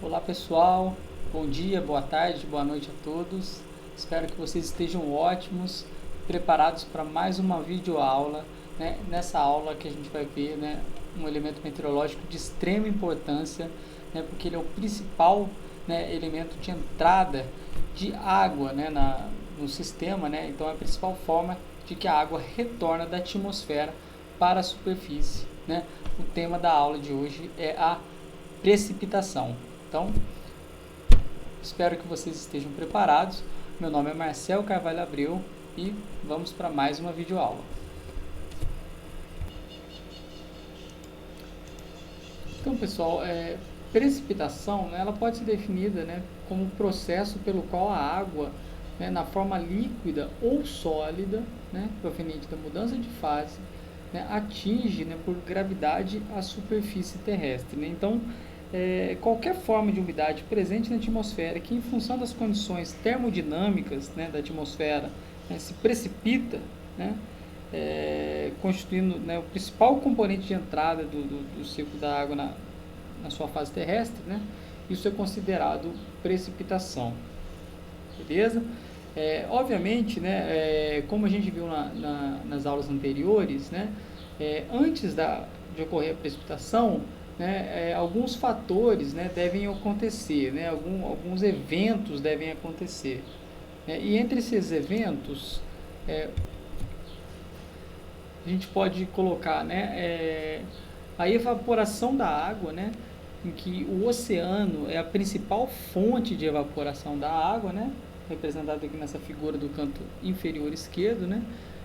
Olá pessoal, bom dia, boa tarde, boa noite a todos. Espero que vocês estejam ótimos, preparados para mais uma videoaula. Nessa aula que a gente vai ver, um elemento meteorológico de extrema importância, porque ele é o principal, elemento de entrada de água, no sistema, então é a principal forma de que a água retorna da atmosfera para a superfície. O tema da aula de hoje é a precipitação. Então, espero que vocês estejam preparados. Meu nome é Marcel Carvalho Abreu e vamos para mais uma videoaula. Então, pessoal, precipitação, ela pode ser definida, como um processo pelo qual a água, na forma líquida ou sólida, proveniente da mudança de fase, atinge, por gravidade, a superfície terrestre. Então, qualquer forma de umidade presente na atmosfera que, em função das condições termodinâmicas, da atmosfera, se precipita, constituindo, o principal componente de entrada do ciclo da água na sua fase terrestre, isso é considerado precipitação. Beleza? Obviamente, como a gente viu nas aulas anteriores, antes de ocorrer a precipitação, alguns fatores, devem acontecer, alguns eventos devem acontecer. E entre esses eventos, a gente pode colocar a evaporação da água, em que o oceano é a principal fonte de evaporação da água, representado aqui nessa figura do canto inferior esquerdo,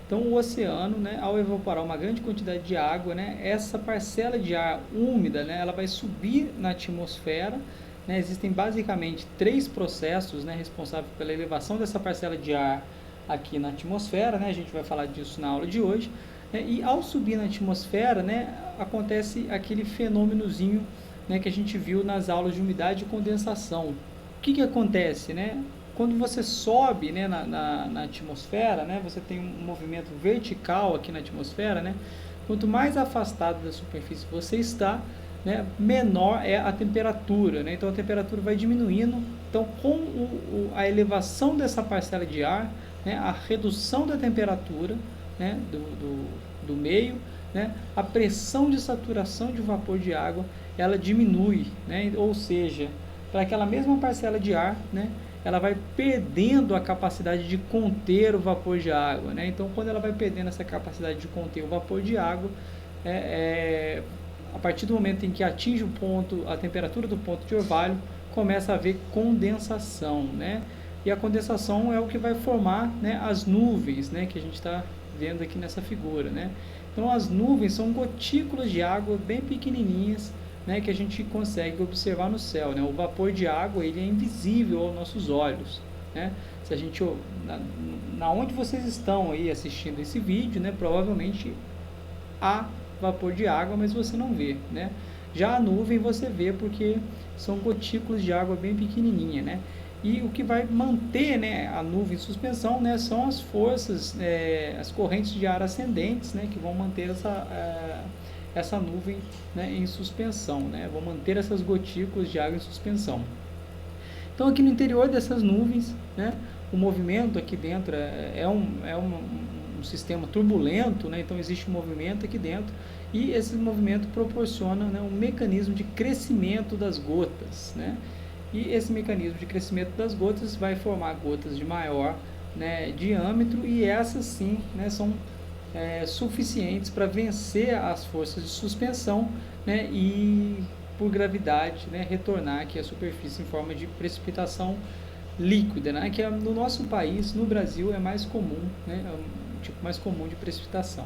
Então, o oceano, ao evaporar uma grande quantidade de água, essa parcela de ar úmida, ela vai subir na atmosfera. Existem basicamente três processos, responsáveis pela elevação dessa parcela de ar aqui na atmosfera, A gente vai falar disso na aula de hoje. E ao subir na atmosfera, acontece aquele fenômenozinho, que a gente viu nas aulas de umidade e condensação. O que acontece, Quando você sobe, na atmosfera, você tem um movimento vertical aqui na atmosfera, Quanto mais afastado da superfície você está, menor é a temperatura, Então a temperatura vai diminuindo. Então, com a elevação dessa parcela de ar, a redução da temperatura, do meio, a pressão de saturação de vapor de água, ela diminui, Ou seja, para aquela mesma parcela de ar, ela vai perdendo a capacidade de conter o vapor de água, Então, quando ela vai perdendo essa capacidade de conter o vapor de água, a partir do momento em que atinge a temperatura do ponto de orvalho, começa a haver condensação, E a condensação é o que vai formar, as nuvens, que a gente está vendo aqui nessa figura, Então, as nuvens são gotículas de água bem pequenininhas, que a gente consegue observar no céu, O vapor de água, ele é invisível aos nossos olhos, Se a gente, onde vocês estão aí assistindo esse vídeo, provavelmente há vapor de água, mas você não vê, Já a nuvem você vê, porque são gotículas de água bem pequenininha, E o que vai manter, a nuvem em suspensão, são as forças, as correntes de ar ascendentes, que vão manter essa nuvem, em suspensão, vão manter essas gotículas de água em suspensão. Então, aqui no interior dessas nuvens, o movimento aqui dentro é um sistema turbulento, Então, existe um movimento aqui dentro, e esse movimento proporciona, um mecanismo de crescimento das gotas, E esse mecanismo de crescimento das gotas vai formar gotas de maior, diâmetro, e essas sim, são suficientes para vencer as forças de suspensão, e por gravidade, retornar aqui à superfície em forma de precipitação líquida, que no nosso país, no Brasil, é mais comum, é um tipo mais comum de precipitação,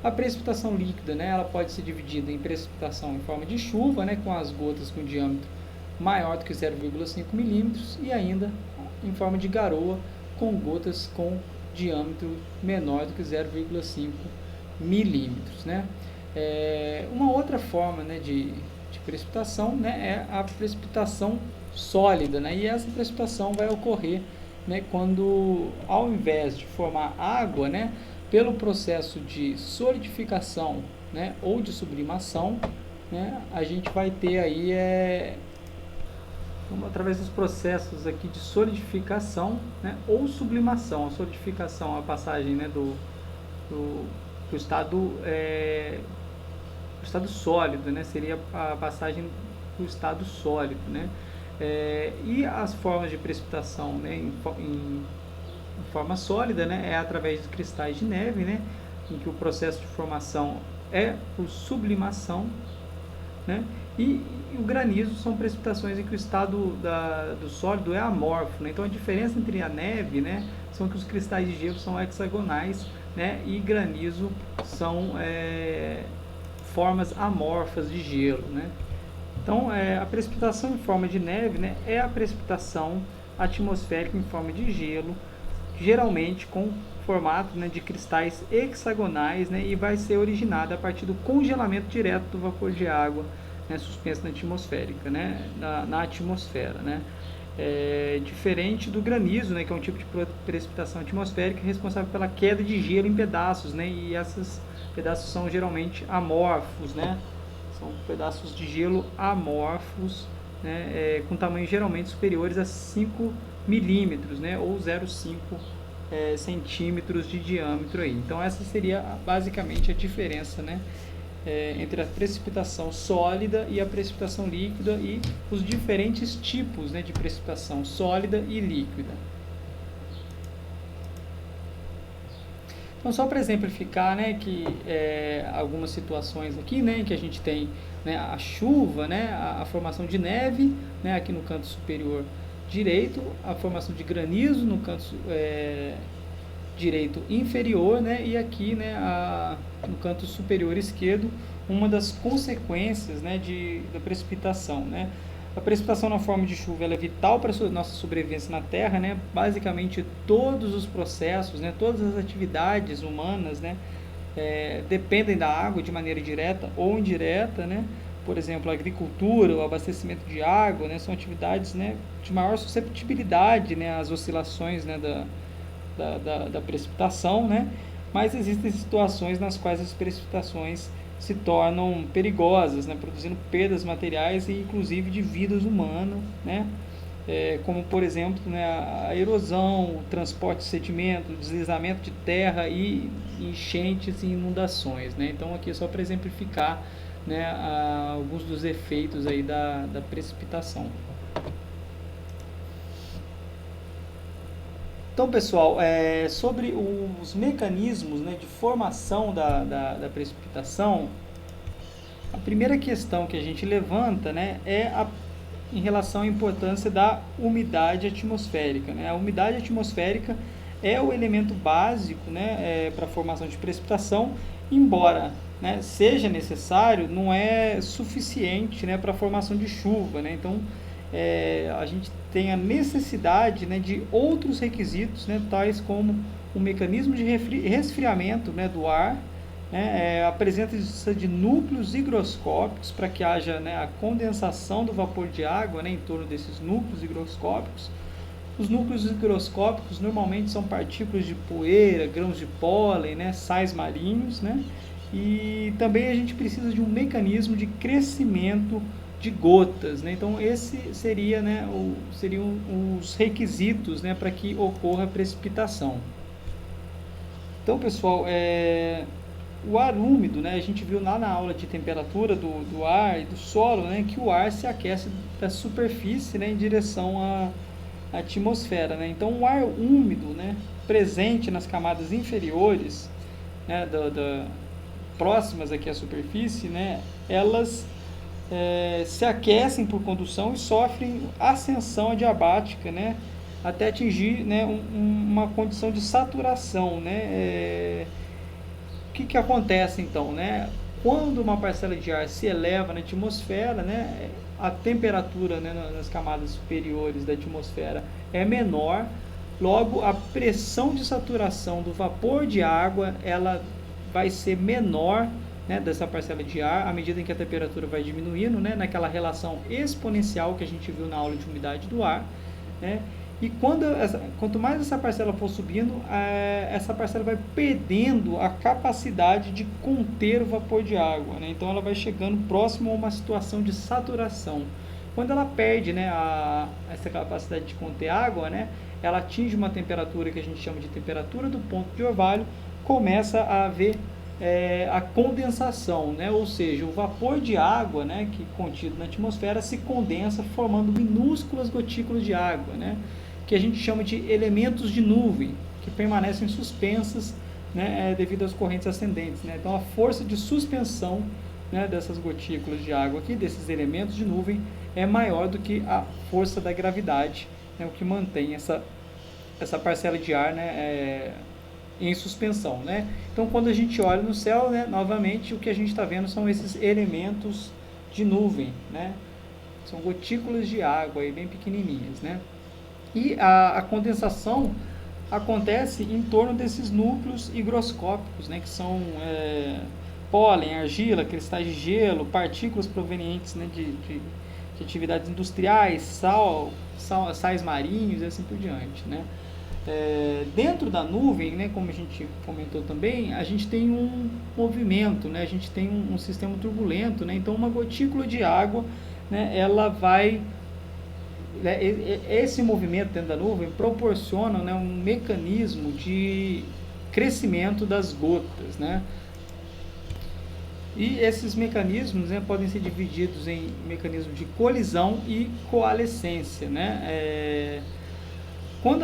A precipitação líquida, ela pode ser dividida em precipitação em forma de chuva, com as gotas com diâmetro maior do que 0,5 milímetros, e ainda em forma de garoa com gotas com diâmetro menor do que 0,5 milímetros, Uma outra forma, de precipitação, é a precipitação sólida, E essa precipitação vai ocorrer, quando, ao invés de formar água, pelo processo de solidificação, ou de sublimação, a gente vai ter aí Então, através dos processos aqui de solidificação, né, ou sublimação. A solidificação é a passagem, né, do estado, estado sólido, né, seria a passagem do estado sólido, né. E as formas de precipitação, né, em forma sólida, né, é através de cristais de neve, né, em que o processo de formação é por sublimação, né, e o granizo são precipitações em que o estado do sólido é amorfo, né. Então a diferença entre a neve, né, são que os cristais de gelo são hexagonais, né, e granizo são formas amorfas de gelo, né. Então a precipitação em forma de neve, né, é a precipitação atmosférica em forma de gelo, geralmente com formato, né, de cristais hexagonais, né, e vai ser originada a partir do congelamento direto do vapor de água, né, suspenso na atmosférica, né, na atmosfera, né. Diferente do granizo, né, que é um tipo de precipitação atmosférica responsável pela queda de gelo em pedaços, né, e esses pedaços são geralmente amorfos, né, são pedaços de gelo amorfos, né, com tamanhos geralmente superiores a 5 milímetros, né, ou 0,5 centímetros de diâmetro aí. Então essa seria basicamente a diferença, né, entre a precipitação sólida e a precipitação líquida e os diferentes tipos, né, de precipitação sólida e líquida. Então, só para exemplificar, né, que algumas situações aqui, né, que a gente tem, né, a chuva, né, a formação de neve, né, aqui no canto superior direito, a formação de granizo no canto direito inferior, né, e aqui, né, no canto superior esquerdo, uma das consequências, né, da precipitação, né. A precipitação na forma de chuva ela é vital para a nossa sobrevivência na Terra, né? Basicamente todos os processos, né, todas as atividades humanas, né, dependem da água de maneira direta ou indireta, né? Por exemplo, a agricultura, o abastecimento de água, né, são atividades, né, de maior susceptibilidade, né, às oscilações, né, da precipitação, né? Mas existem situações nas quais as precipitações se tornam perigosas, né, produzindo perdas materiais e inclusive de vidas humanas, né, como por exemplo, né, a erosão, o transporte de sedimento, o deslizamento de terra e enchentes e inundações, né. Então aqui é só para exemplificar, né, alguns dos efeitos aí da precipitação. Então, pessoal, sobre os mecanismos, né, de formação da precipitação, a primeira questão que a gente levanta, né, em relação à importância da umidade atmosférica, né? A umidade atmosférica é o elemento básico, né, para a formação de precipitação, embora, né, seja necessário, não é suficiente, né, para a formação de chuva, né? Então, a gente tem a necessidade, né, de outros requisitos, né, tais como o mecanismo de resfriamento, né, do ar, né, a presença de núcleos higroscópicos para que haja, né, a condensação do vapor de água, né, em torno desses núcleos higroscópicos. Os núcleos higroscópicos normalmente são partículas de poeira, grãos de pólen, né, sais marinhos, né, e também a gente precisa de um mecanismo de crescimento de gotas, né? Então esse seria, né, seriam os requisitos, né, para que ocorra a precipitação. Então, pessoal, o ar úmido, né, a gente viu lá na aula de temperatura do ar e do solo, né, que o ar se aquece da superfície, né, em direção à atmosfera, né? Então o ar úmido, né, presente nas camadas inferiores, né, próximas aqui à superfície, né, elas se aquecem por condução e sofrem ascensão adiabática, né, até atingir, né, uma condição de saturação, né. O que acontece então, né? Quando uma parcela de ar se eleva na atmosfera, né, a temperatura, né, nas camadas superiores da atmosfera é menor, logo a pressão de saturação do vapor de água ela vai ser menor, né, dessa parcela de ar, à medida em que a temperatura vai diminuindo, né, naquela relação exponencial que a gente viu na aula de umidade do ar, né, e quanto mais essa parcela for subindo, essa parcela vai perdendo a capacidade de conter o vapor de água, né, então ela vai chegando próximo a uma situação de saturação. Quando ela perde, né, essa capacidade de conter água, né, ela atinge uma temperatura que a gente chama de temperatura do ponto de orvalho, começa a haver a condensação, né, ou seja, o vapor de água, né, que contido na atmosfera se condensa formando minúsculas gotículas de água, né, que a gente chama de elementos de nuvem, que permanecem suspensas, né, devido às correntes ascendentes, né. Então a força de suspensão, né, dessas gotículas de água aqui, desses elementos de nuvem, é maior do que a força da gravidade, né, o que mantém essa parcela de ar, né, em suspensão, né? Então, quando a gente olha no céu, né, novamente, o que a gente está vendo são esses elementos de nuvem, né? São gotículas de água aí, bem pequenininhas, né? E a condensação acontece em torno desses núcleos higroscópicos, né, que são pólen, argila, cristais de gelo, partículas provenientes, né, de atividades industriais, sais marinhos e assim por diante, né? Dentro da nuvem, né, como a gente comentou também, a gente tem um movimento, né, a gente tem um sistema turbulento, né, então uma gotícula de água, né, ela vai, esse movimento dentro da nuvem proporciona, né, um mecanismo de crescimento das gotas, né, e esses mecanismos, né, podem ser divididos em mecanismo de colisão e coalescência, né. Quando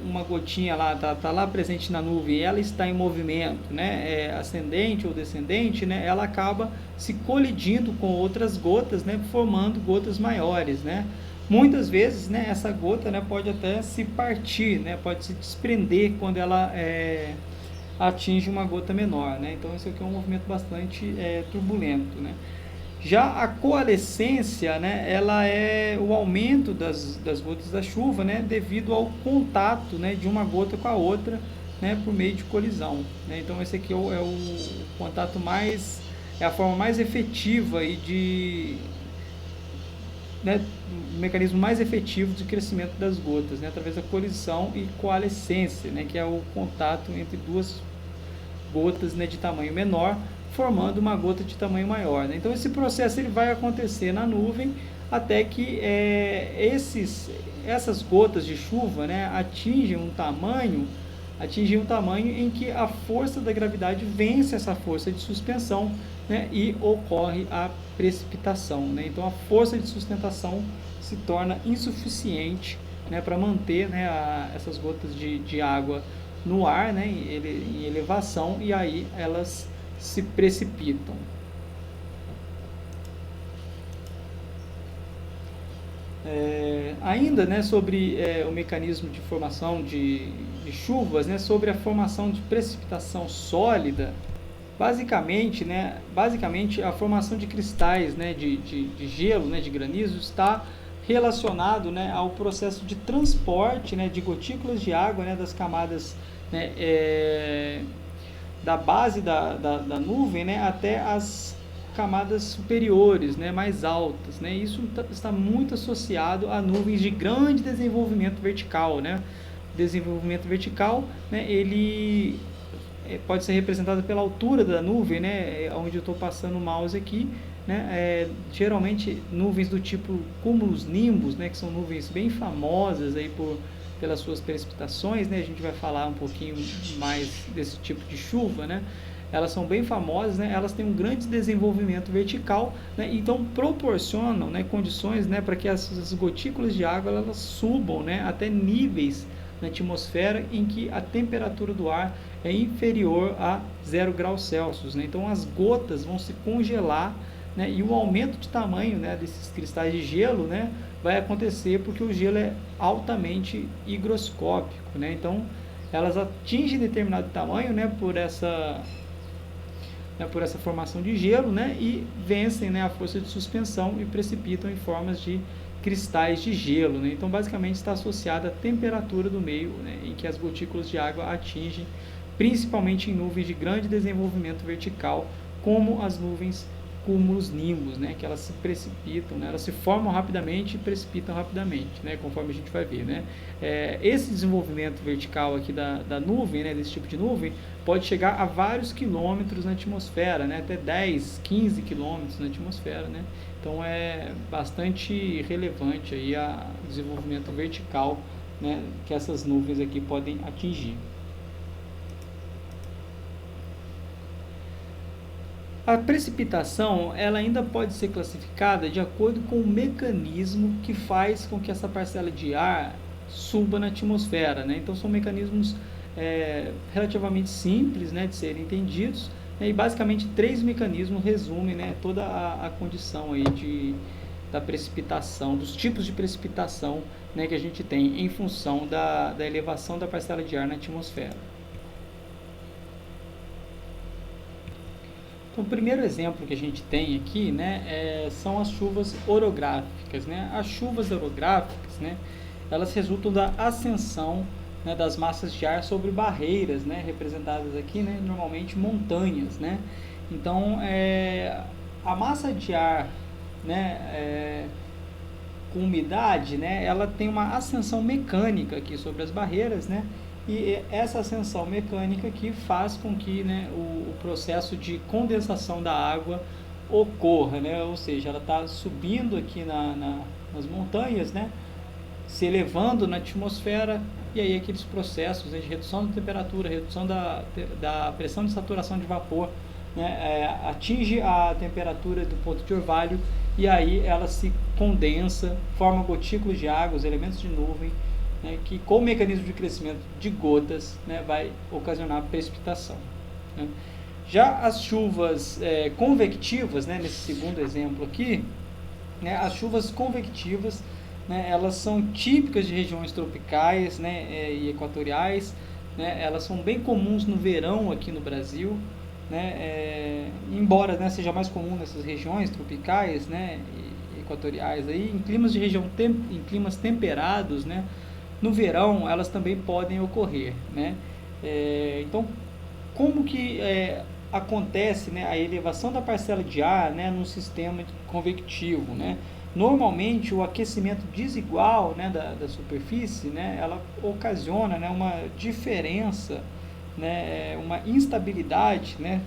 uma gotinha lá está lá presente na nuvem e ela está em movimento, né, ascendente ou descendente, né, ela acaba se colidindo com outras gotas, né, formando gotas maiores, né. Muitas vezes, né, essa gota, né, pode até se partir, né, pode se desprender quando ela atinge uma gota menor, né. Então esse aqui é um movimento bastante turbulento, né. Já a coalescência, né, ela é o aumento das gotas da chuva, né, devido ao contato, né, de uma gota com a outra, né, por meio de colisão, né. Então esse aqui é o contato mais, é a forma mais efetiva e né, o mecanismo mais efetivo de crescimento das gotas, né, através da colisão e coalescência, né, que é o contato entre duas gotas, né, de tamanho menor, formando uma gota de tamanho maior, né? Então esse processo ele vai acontecer na nuvem até que essas gotas de chuva, né, atingem um tamanho em que a força da gravidade vence essa força de suspensão, né, e ocorre a precipitação, né? Então a força de sustentação se torna insuficiente, né, para manter, né, essas gotas de água no ar, né, em elevação, e aí elas se precipitam. Ainda, né, sobre o mecanismo de formação de chuvas, né, sobre a formação de precipitação sólida, basicamente a formação de cristais, né, de gelo, né, de granizo, está relacionado, né, ao processo de transporte, né, de gotículas de água, né, das camadas, né, da base da nuvem, né, até as camadas superiores, né, mais altas, né. Isso está muito associado a nuvens de grande desenvolvimento vertical, né. Desenvolvimento vertical, né, ele pode ser representado pela altura da nuvem, né, onde eu estou passando o mouse aqui, né. Geralmente nuvens do tipo cúmulos nimbus, né, que são nuvens bem famosas aí pelas suas precipitações, né, a gente vai falar um pouquinho mais desse tipo de chuva, né, elas são bem famosas, né, elas têm um grande desenvolvimento vertical, né, então proporcionam, né, condições, né, para que essas gotículas de água elas subam, né, até níveis na atmosfera em que a temperatura do ar é inferior a 0 graus Celsius, né, então as gotas vão se congelar, né, e o aumento de tamanho, né, desses cristais de gelo, né, vai acontecer porque o gelo é altamente higroscópico, né, então elas atingem determinado tamanho, né, por essa formação de gelo, né, e vencem, né, a força de suspensão e precipitam em formas de cristais de gelo, né. Então basicamente está associada à temperatura do meio, né, em que as gotículas de água atingem, principalmente em nuvens de grande desenvolvimento vertical, como as nuvens cúmulos nimbus, né, que elas se precipitam, né, elas se formam rapidamente e precipitam rapidamente, né, conforme a gente vai ver, né. Esse desenvolvimento vertical aqui da nuvem, né, desse tipo de nuvem, pode chegar a vários quilômetros na atmosfera, né, até 10, 15 quilômetros na atmosfera, né. Então é bastante relevante aí o desenvolvimento vertical, né, que essas nuvens aqui podem atingir. A precipitação, ela ainda pode ser classificada de acordo com o mecanismo que faz com que essa parcela de ar suba na atmosfera, né? Então são mecanismos relativamente simples, né, de serem entendidos, né, e basicamente 3 mecanismos resumem, né, toda a condição aí da precipitação, dos tipos de precipitação, né, que a gente tem em função da elevação da parcela de ar na atmosfera. Então, o primeiro exemplo que a gente tem aqui, né, são as chuvas orográficas, né? As chuvas orográficas, né, elas resultam da ascensão, né, das massas de ar sobre barreiras, né, representadas aqui, né, normalmente montanhas, né? Então, a massa de ar, né, com umidade, né, ela tem uma ascensão mecânica aqui sobre as barreiras, né? E essa ascensão mecânica aqui faz com que, né, o processo de condensação da água ocorra, né? Ou seja, ela está subindo aqui nas montanhas, né, se elevando na atmosfera, e aí aqueles processos, né, de redução da temperatura, redução da pressão de saturação de vapor, né, atinge a temperatura do ponto de orvalho, e aí ela se condensa, forma gotículas de água, os elementos de nuvem, né, que com o mecanismo de crescimento de gotas, né, vai ocasionar precipitação, né. Já as chuvas convectivas, né, nesse segundo exemplo aqui, né, as chuvas convectivas, né, elas são típicas de regiões tropicais, né, e equatoriais, né, elas são bem comuns no verão aqui no Brasil, né, embora, né, seja mais comum nessas regiões tropicais, né, e equatoriais, aí, em climas de região em climas temperados, né, no verão elas também podem ocorrer, né. Então, como que acontece, né, a elevação da parcela de ar, né, num sistema convectivo, né? Normalmente o aquecimento desigual, né, da superfície, né, ela ocasiona, né, uma diferença, né, uma instabilidade, né,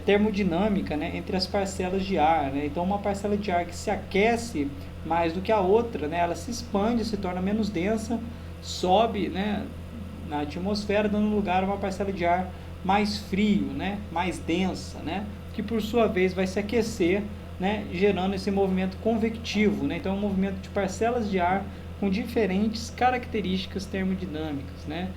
termodinâmica, né, entre as parcelas de ar, né? Então uma parcela de ar que se aquece mais do que a outra, né, ela se expande, se torna menos densa, sobe, né, na atmosfera, dando lugar a uma parcela de ar mais frio, né, mais densa, né, que por sua vez vai se aquecer, né, gerando esse movimento convectivo, né? Então é um movimento de parcelas de ar com diferentes características termodinâmicas, né?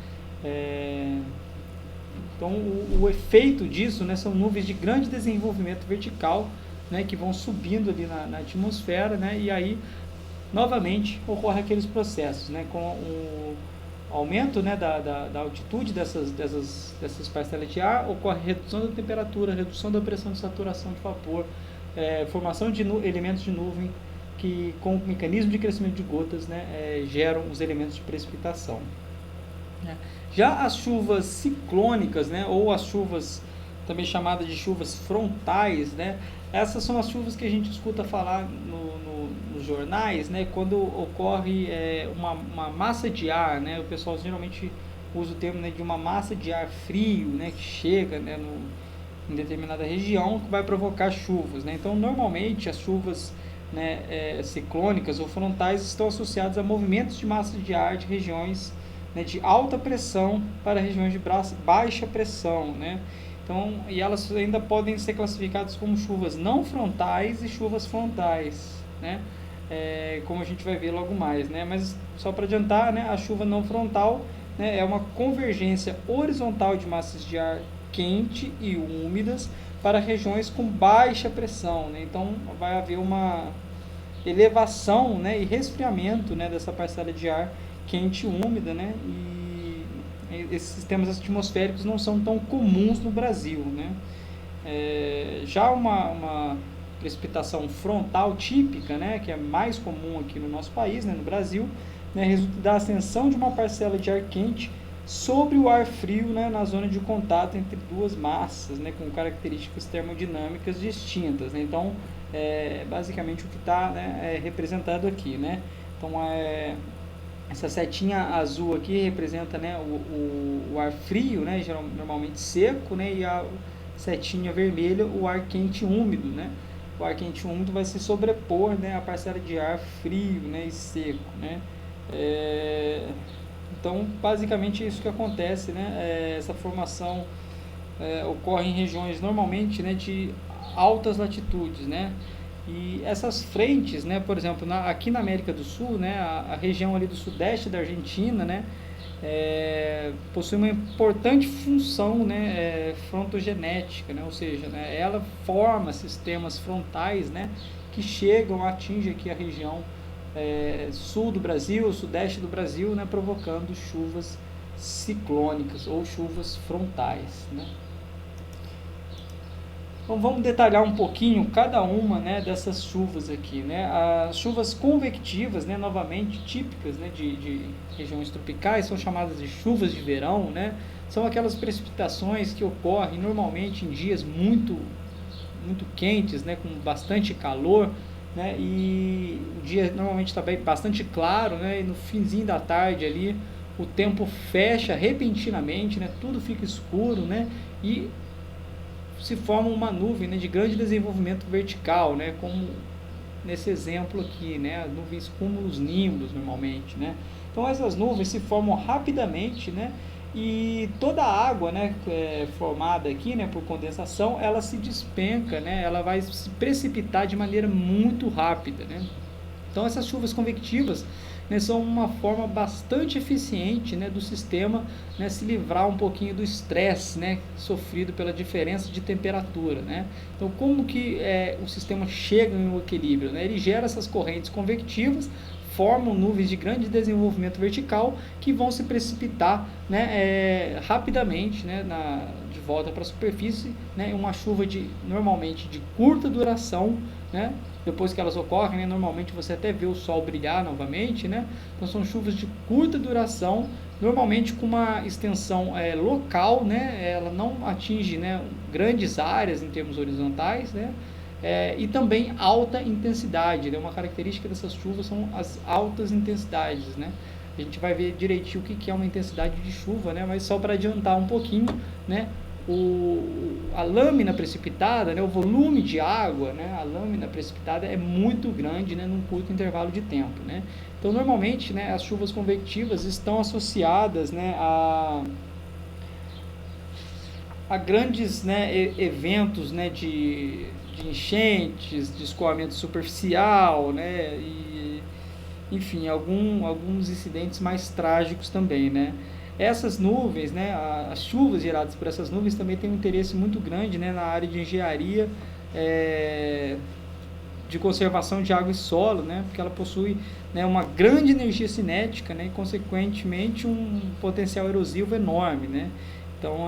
Então o efeito disso, né, são nuvens de grande desenvolvimento vertical, né, que vão subindo ali na atmosfera, né, e aí novamente ocorre aqueles processos, né, com o aumento, né, da altitude dessas parcelas de ar, ocorre redução da temperatura, redução da pressão de saturação de vapor, formação de elementos de nuvem que, com o mecanismo de crescimento de gotas, né, geram os elementos de precipitação, né. Já as chuvas ciclônicas, né, ou as chuvas também chamadas de chuvas frontais, né, essas são as chuvas que a gente escuta falar nos jornais, né, quando ocorre uma massa de ar, né, o pessoal geralmente usa o termo, né, de uma massa de ar frio, né, que chega, né, em determinada região, que vai provocar chuvas, né. Então normalmente as chuvas, né, ciclônicas ou frontais estão associadas a movimentos de massa de ar de regiões, né, de alta pressão para regiões de baixa pressão, né. Então, e elas ainda podem ser classificadas como chuvas não frontais e chuvas frontais, né, como a gente vai ver logo mais, né. Mas só para adiantar, né, a chuva não frontal, né, é uma convergência horizontal de massas de ar quente e úmidas para regiões com baixa pressão, né. Então vai haver uma elevação, né, e resfriamento, né, dessa parcela de ar quente e úmida, né, e esses sistemas atmosféricos não são tão comuns no Brasil, né. Já uma precipitação frontal típica, né, que é mais comum aqui no nosso país, né, no Brasil, né, resulta da ascensão de uma parcela de ar quente sobre o ar frio, né, na zona de contato entre duas massas, né, com características termodinâmicas distintas, né? Então, basicamente o que está, né, representado aqui, né? Então, essa setinha azul aqui representa, né, o ar frio, né, normalmente seco, né, e a setinha vermelha o ar quente úmido, né? O ar quente úmido vai se sobrepor, né, a parcela de ar frio, né, e seco, né? Então, basicamente é isso que acontece, né? Essa formação ocorre em regiões normalmente, né, de altas latitudes, né? E essas frentes, né, por exemplo, aqui na América do Sul, né, a região ali do sudeste da Argentina, né, possui uma importante função, né, frontogenética, né, ou seja, né, ela forma sistemas frontais, né, que chegam a atingir aqui a região sul do Brasil, sudeste do Brasil, né, provocando chuvas ciclônicas ou chuvas frontais, né. Então vamos detalhar um pouquinho cada uma, né, dessas chuvas aqui, né? As chuvas convectivas, né, novamente típicas, né, de regiões tropicais, são chamadas de chuvas de verão, né? São aquelas precipitações que ocorrem normalmente em dias muito quentes, né, com bastante calor, né? E o dia normalmente está bastante claro, né? E no finzinho da tarde ali o tempo fecha repentinamente, né? Tudo fica escuro, né? E se forma uma nuvem, né, de grande desenvolvimento vertical, né, como nesse exemplo aqui, né, nuvens cúmulos nimbus normalmente, né. Então essas nuvens se formam rapidamente, né, e toda a água, né, formada aqui, né, por condensação, ela se despenca, né, ela vai se precipitar de maneira muito rápida, né. Então essas chuvas convectivas, né, são uma forma bastante eficiente, né, do sistema, né, se livrar um pouquinho do estresse, né, sofrido pela diferença de temperatura, né. Então como que o sistema chega em um equilíbrio, né? Ele gera essas correntes convectivas, formam nuvens de grande desenvolvimento vertical que vão se precipitar, né, rapidamente, né, de volta para a superfície, né, uma chuva normalmente de curta duração, né, depois que elas ocorrem, né, normalmente você até vê o sol brilhar novamente, né? Então são chuvas de curta duração, normalmente com uma extensão local, né? Ela não atinge, né, grandes áreas em termos horizontais, né? E também alta intensidade, né? Uma característica dessas chuvas são as altas intensidades, né? A gente vai ver direitinho o que é uma intensidade de chuva, né? Mas só para adiantar um pouquinho, né? A lâmina precipitada, né, o volume de água, né, a lâmina precipitada é muito grande, né, num curto intervalo de tempo, né. Então normalmente, né, as chuvas convectivas estão associadas, né, a grandes, né, eventos, né, de enchentes, de escoamento superficial, né, e enfim, alguns incidentes mais trágicos também, né. Essas nuvens, né, as chuvas geradas por essas nuvens também têm um interesse muito grande, né, na área de engenharia, de conservação de água e solo, né, porque ela possui, né, uma grande energia cinética, né, e consequentemente um potencial erosivo enorme, né. Então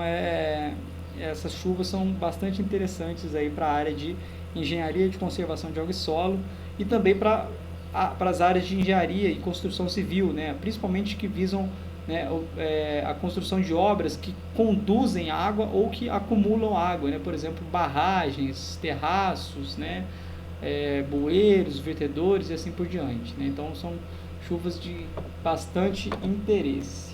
essas chuvas são bastante interessantes aí para a área de engenharia de conservação de água e solo e também para as áreas de engenharia e construção civil, né, principalmente que visam, né, a construção de obras que conduzem água ou que acumulam água, né, por exemplo, barragens, terraços, né, bueiros, vertedores e assim por diante, né. Então são chuvas de bastante interesse.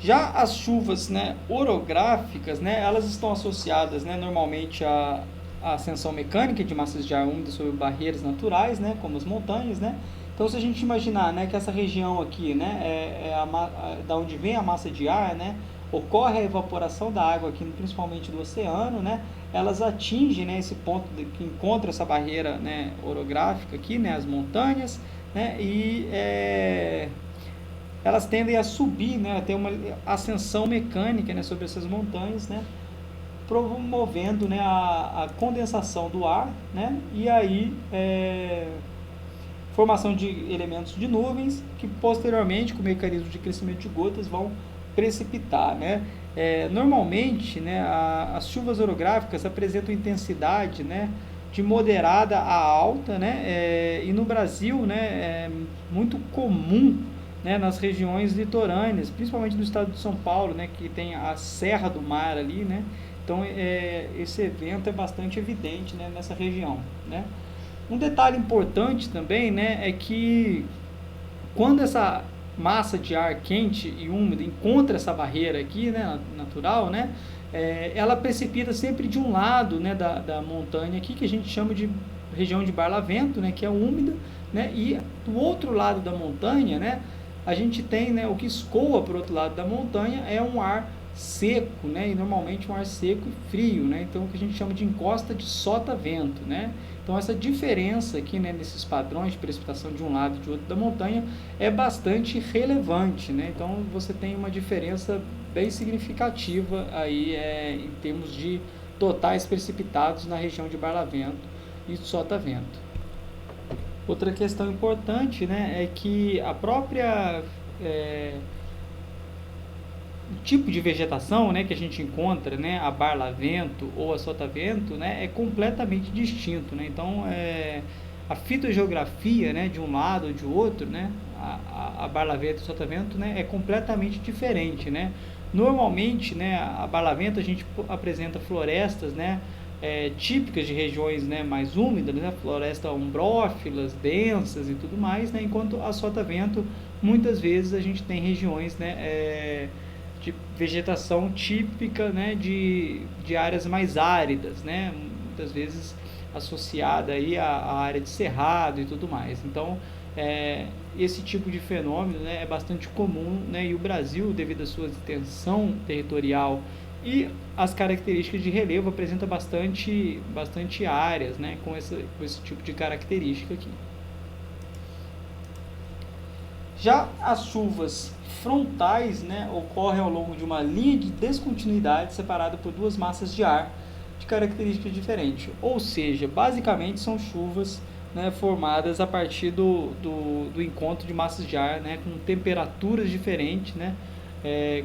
Já as chuvas, né, orográficas, né, elas estão associadas, né, normalmente à ascensão mecânica de massas de ar úmidas sobre barreiras naturais, né, como as montanhas, né. Então, se a gente imaginar, né, que essa região aqui, né, da onde vem a massa de ar, né, ocorre a evaporação da água aqui, principalmente do oceano, né, elas atingem, né, esse ponto que encontra essa barreira, né, orográfica aqui, né, as montanhas, né, e elas tendem a subir, né, a ter uma ascensão mecânica, né, sobre essas montanhas, né, promovendo, né, a condensação do ar, né, e aí formação de elementos de nuvens que posteriormente, com o mecanismo de crescimento de gotas, vão precipitar, né. Normalmente, né, as chuvas orográficas apresentam intensidade, né, de moderada a alta, né, e no Brasil, né, é muito comum, né, nas regiões litorâneas, principalmente do estado de São Paulo, né, que tem a Serra do Mar ali, né? Então, esse evento é bastante evidente, né, nessa região, né? Um detalhe importante também, né, é que quando essa massa de ar quente e úmida encontra essa barreira aqui, né, natural, né, ela precipita sempre de um lado, né, da montanha aqui, que a gente chama de região de Barlavento, né, que é úmida, né, e do outro lado da montanha, né, a gente tem, né, o que escoa para o outro lado da montanha é um ar seco, né, e normalmente um ar seco e frio, né, então o que a gente chama de encosta de sota-vento, né. Então essa diferença aqui, né, nesses padrões de precipitação de um lado e de outro da montanha é bastante relevante, né? Então você tem uma diferença bem significativa aí em termos de totais precipitados na região de Barlavento e Sotavento. Outra questão importante, né, é que a própria o tipo de vegetação, né, que a gente encontra, né, a Barlavento ou a Sotavento, né, é completamente distinto, né? Então a fitogeografia, né, de um lado ou de outro, né, a Barlavento e a Sotavento, né, é completamente diferente, né? Normalmente, né, a Barlavento a gente apresenta florestas, né, típicas de regiões, né, mais úmidas, né, floresta umbrófilas, densas e tudo mais, né, enquanto a Sotavento muitas vezes a gente tem regiões, né, de vegetação típica, né, de áreas mais áridas, né, muitas vezes associada aí à área de cerrado e tudo mais. Então, esse tipo de fenômeno, né, é bastante comum, né, e o Brasil, devido à sua extensão territorial e as características de relevo, apresenta bastante áreas, né, com esse tipo de característica aqui. Já as chuvas frontais, né, ocorrem ao longo de uma linha de descontinuidade separada por duas massas de ar de características diferentes. Ou seja, basicamente são chuvas, né, formadas a partir do encontro de massas de ar, né, com temperaturas diferentes, né,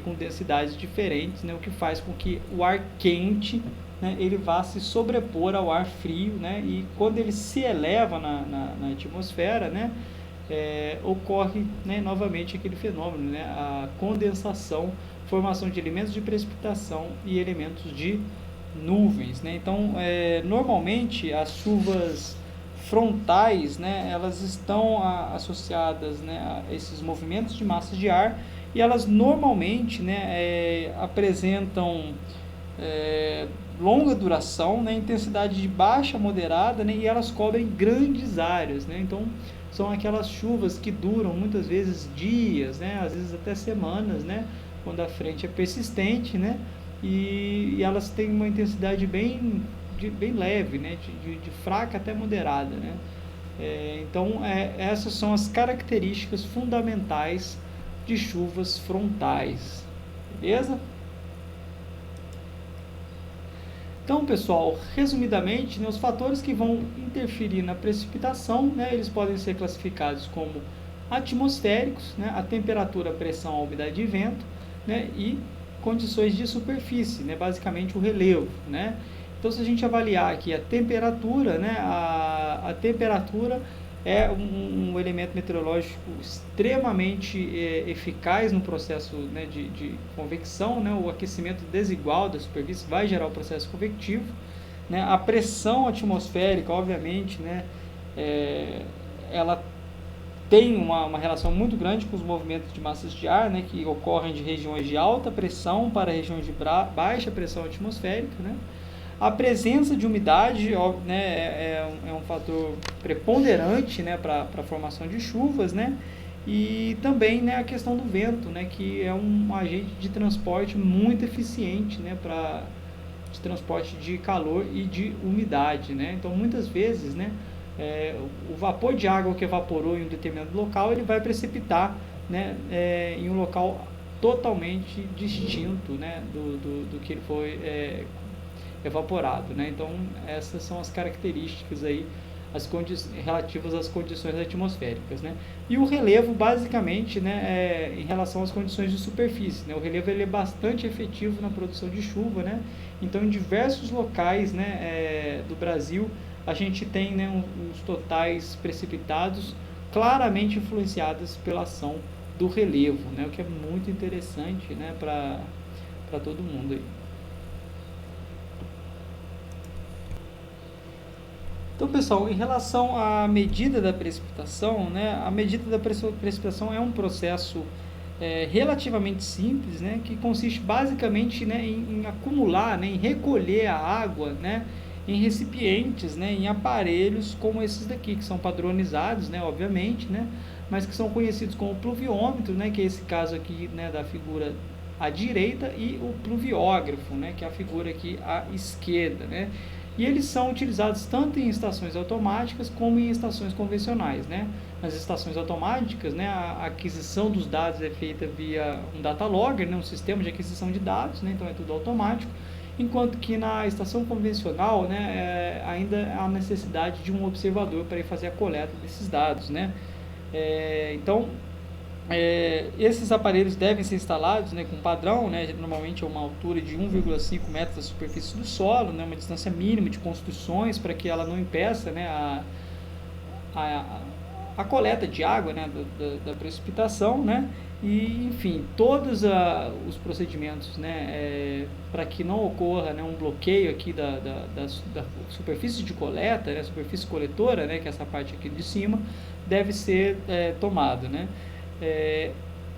com densidades diferentes, né, o que faz com que o ar quente, né, ele vá se sobrepor ao ar frio, né, e quando ele se eleva na atmosfera, né, ocorre, né, novamente aquele fenômeno, né, a condensação, formação de elementos de precipitação e elementos de nuvens, né? Então, normalmente as chuvas frontais, né, elas estão associadas, né, a esses movimentos de massas de ar e elas normalmente, né, apresentam longa duração, né, intensidade de baixa a moderada, né, e elas cobrem grandes áreas, né? Então são aquelas chuvas que duram muitas vezes dias, né, às vezes até semanas, né, quando a frente é persistente, né, e elas têm uma intensidade bem leve, né, de fraca até moderada, né. Então essas são as características fundamentais de chuvas frontais, beleza? Então, pessoal, resumidamente, né, os fatores que vão interferir na precipitação, né, eles podem ser classificados como atmosféricos, né, a temperatura, a pressão, a umidade e vento, né, e condições de superfície, né, basicamente o relevo, né. Então, se a gente avaliar aqui a temperatura, né, a temperatura é um elemento meteorológico extremamente eficaz no processo, né, de convecção, né, o aquecimento desigual da superfície vai gerar o processo convectivo, né, a pressão atmosférica, obviamente, né, ela tem uma relação muito grande com os movimentos de massas de ar, né, que ocorrem de regiões de alta pressão para regiões de baixa pressão atmosférica, né. A presença de umidade, né, é um fator preponderante, né, para a formação de chuvas, né, e também, né, a questão do vento, né, que é um agente de transporte muito eficiente, né, de transporte de calor e de umidade, né. Então, muitas vezes, né, o vapor de água que evaporou em um determinado local, ele vai precipitar, né, em um local totalmente distinto, né, do que ele foi evaporado, né? Então essas são as características aí, relativas às condições atmosféricas, né? E o relevo basicamente, né, em relação às condições de superfície, né? O relevo ele é bastante efetivo na produção de chuva, né? Então em diversos locais, né, do Brasil a gente tem, né, os totais precipitados claramente influenciados pela ação do relevo, né, o que é muito interessante, né, para todo mundo aí. Então, pessoal, em relação à medida da precipitação, né, a medida da precipitação é um processo relativamente simples, né, que consiste basicamente, né, em acumular, né, em recolher a água, né, em recipientes, né, em aparelhos como esses daqui, que são padronizados, né, obviamente, né, mas que são conhecidos como pluviômetro, né, que é esse caso aqui, né, da figura à direita, e o pluviógrafo, né, que é a figura aqui à esquerda, né. E eles são utilizados tanto em estações automáticas como em estações convencionais, né. Nas estações automáticas, né, a aquisição dos dados é feita via um data logger, né, um sistema de aquisição de dados, né, então é tudo automático, enquanto que na estação convencional, né, ainda há necessidade de um observador para ir fazer a coleta desses dados, né. Então, esses aparelhos devem ser instalados, né, com padrão, né, normalmente a uma altura de 1,5 metros da superfície do solo, né, uma distância mínima de construções para que ela não impeça, né, a coleta de água, né, da precipitação, né, e enfim, todos os procedimentos, né, para que não ocorra, né, um bloqueio aqui da superfície de coleta, né, superfície coletora, né, que é essa parte aqui de cima, deve ser tomado, né.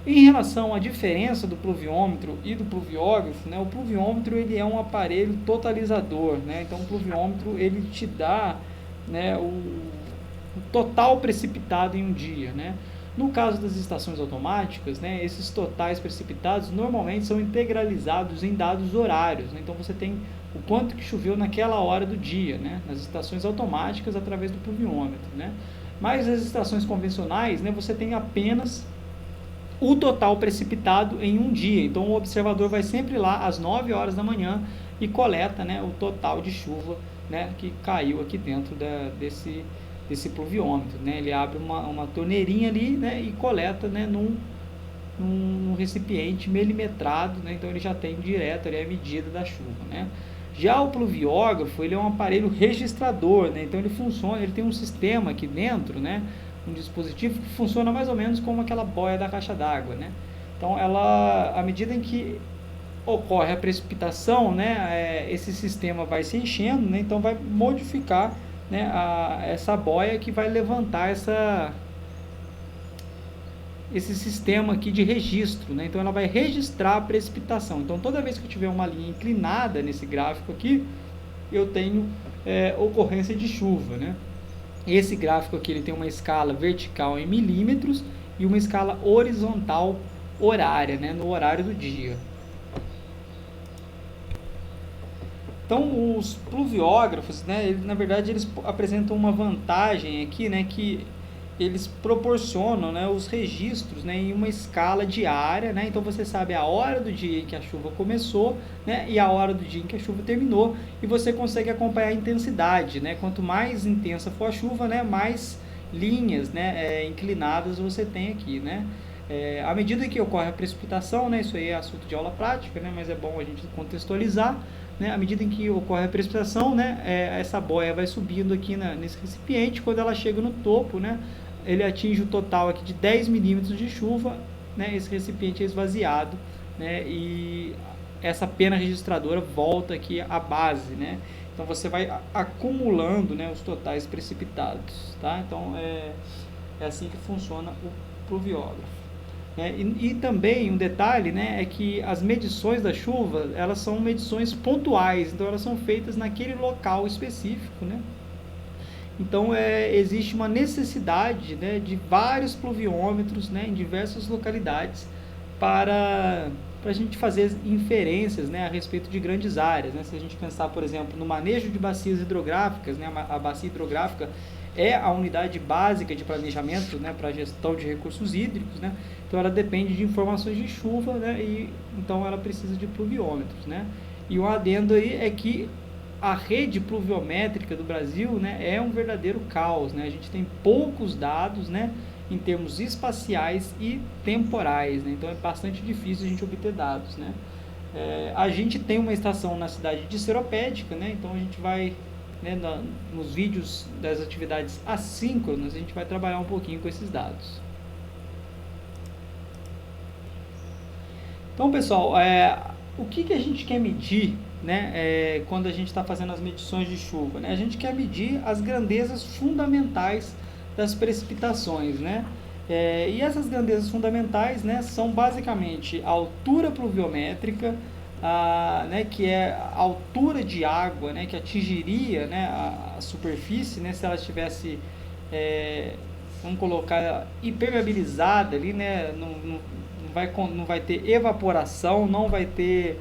Em relação à diferença do pluviômetro e do pluviógrafo, né, o pluviômetro ele é um aparelho totalizador, né, então o pluviômetro ele te dá, né, o total precipitado em um dia, né. No caso das estações automáticas, né, esses totais precipitados normalmente são integralizados em dados horários, né, então você tem o quanto que choveu naquela hora do dia, né, nas estações automáticas através do pluviômetro, né. Mas nas estações convencionais, né, você tem apenas o total precipitado em um dia, então o observador vai sempre lá às 9 horas da manhã e coleta, né, o total de chuva, né, que caiu aqui dentro desse pluviômetro, né, ele abre uma torneirinha ali, né, e coleta, né, num recipiente milimetrado, né, então ele já tem direto ali a medida da chuva, né. Já o pluviógrafo, ele é um aparelho registrador, né, então ele funciona, ele tem um sistema aqui dentro, né, um dispositivo que funciona mais ou menos como aquela boia da caixa d'água, né. Então à medida em que ocorre a precipitação, né, esse sistema vai se enchendo, né, então vai modificar, né, essa boia que vai levantar esse sistema aqui de registro, né, então ela vai registrar a precipitação. Então toda vez que eu tiver uma linha inclinada nesse gráfico aqui, eu tenho ocorrência de chuva, né. Esse gráfico aqui ele tem uma escala vertical em milímetros e uma escala horizontal horária, né, no horário do dia. Então, os pluviógrafos, né, na verdade, eles apresentam uma vantagem aqui, né, que eles proporcionam, né, os registros, né, em uma escala diária, né, então você sabe a hora do dia em que a chuva começou, né, e a hora do dia em que a chuva terminou, e você consegue acompanhar a intensidade, né, quanto mais intensa for a chuva, né, mais linhas, né, inclinadas você tem aqui, né. À medida que ocorre a precipitação, né, isso aí é assunto de aula prática, né, mas é bom a gente contextualizar, né, à medida em que ocorre a precipitação, né, essa boia vai subindo aqui nesse recipiente, quando ela chega no topo, né, ele atinge o total aqui de 10 milímetros de chuva, né, esse recipiente é esvaziado, né, e essa pena registradora volta aqui à base, né, então você vai acumulando, né, os totais precipitados, tá? Então é assim que funciona o pluviógrafo. E também um detalhe, né, é que as medições da chuva, elas são medições pontuais, então elas são feitas naquele local específico, né. Então existe uma necessidade, né, de vários pluviômetros, né, em diversas localidades para a gente fazer inferências, né, a respeito de grandes áreas, né. Se a gente pensar, por exemplo, no manejo de bacias hidrográficas, né, a bacia hidrográfica é a unidade básica de planejamento, né, para a gestão de recursos hídricos, né, então ela depende de informações de chuva, né, e então ela precisa de pluviômetros, né. E o adendo aí é que a rede pluviométrica do Brasil, né, é um verdadeiro caos, né, a gente tem poucos dados, né, em termos espaciais e temporais, né, então é bastante difícil a gente obter dados, né. A gente tem uma estação na cidade de Seropédica, né, então a gente vai, né, nos vídeos das atividades assíncronas, a gente vai trabalhar um pouquinho com esses dados. Então, pessoal, o que a gente quer medir, né, quando a gente está fazendo as medições de chuva? Né? A gente quer medir as grandezas fundamentais das precipitações, né? E essas grandezas fundamentais, né, são basicamente a altura pluviométrica, né, que é a altura de água, né, que atingiria, né, a superfície, né, se ela estivesse, vamos colocar, impermeabilizada ali, né, não vai ter evaporação, não vai ter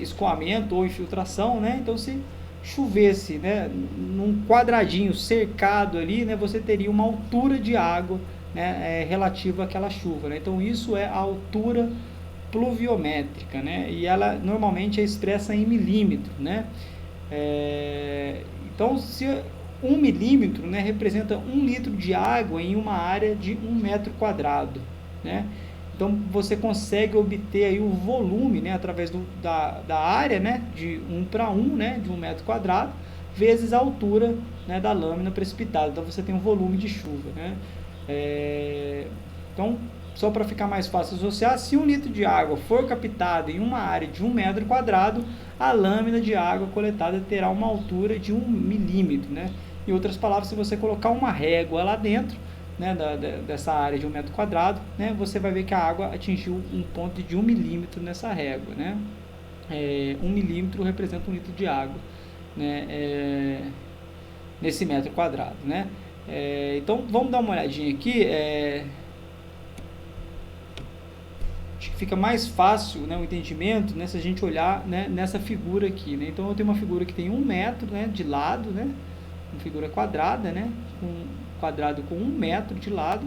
escoamento ou infiltração, né? Então, se chovesse, né, num quadradinho cercado ali, né, você teria uma altura de água, né, relativa àquela chuva, né? Então, isso é a altura pluviométrica, né? E ela normalmente é expressa em milímetro, né? Então, se 1 milímetro, né, representa 1 litro de água em uma área de 1 metro quadrado, né? Então, você consegue obter aí o volume, né, através da área, né, de 1 para 1, né, de 1 metro quadrado, vezes a altura, né, da lâmina precipitada. Então, você tem um volume de chuva, né? Então, só para ficar mais fácil associar, se 1 litro de água for captado em uma área de 1 metro quadrado, a lâmina de água coletada terá uma altura de 1 milímetro, né? Em outras palavras, se você colocar uma régua lá dentro, né, dessa área de 1 metro quadrado, né, você vai ver que a água atingiu um ponto de 1 milímetro nessa régua, né? 1 milímetro representa 1 litro de água, né, nesse metro quadrado, né? Então, vamos dar uma olhadinha aqui. Acho que fica mais fácil, né, o entendimento, né, se a gente olhar, né, nessa figura aqui, né? Então, eu tenho uma figura que tem 1 metro, né, de lado, né? Uma figura quadrada, né? Quadrado com 1 metro de lado,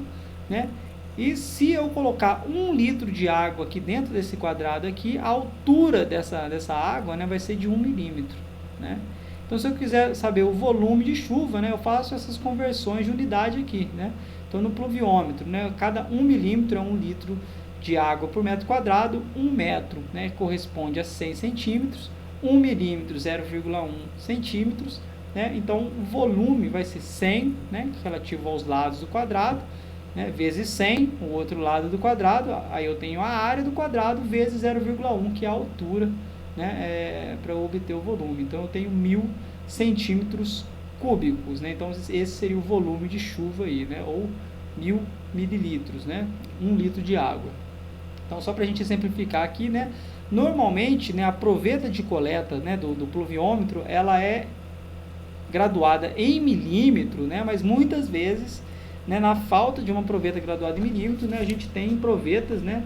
né? E se eu colocar 1 litro de água aqui dentro desse quadrado aqui, a altura dessa água, né, vai ser de 1 milímetro, né? Então, se eu quiser saber o volume de chuva, né, eu faço essas conversões de unidade aqui, né? Então, no pluviômetro, né, cada 1 milímetro é 1 litro de água por metro quadrado. 1 metro, né, corresponde a 100 centímetros, 1 milímetro, 0,1 centímetros, né? Então, o volume vai ser 100, né, relativo aos lados do quadrado, né, vezes 100, o outro lado do quadrado, aí eu tenho a área do quadrado, vezes 0,1, que é a altura, né, para obter o volume. Então, eu tenho 1000 centímetros cúbicos, né? Então, esse seria o volume de chuva aí, né, ou 1000 mililitros, né, 1 litro de água. Então, só para a gente exemplificar aqui, né, normalmente, né, a proveta de coleta, né, do pluviômetro, ela é graduada em milímetro, né, mas muitas vezes, né, na falta de uma proveta graduada em milímetro, né, a gente tem provetas, né,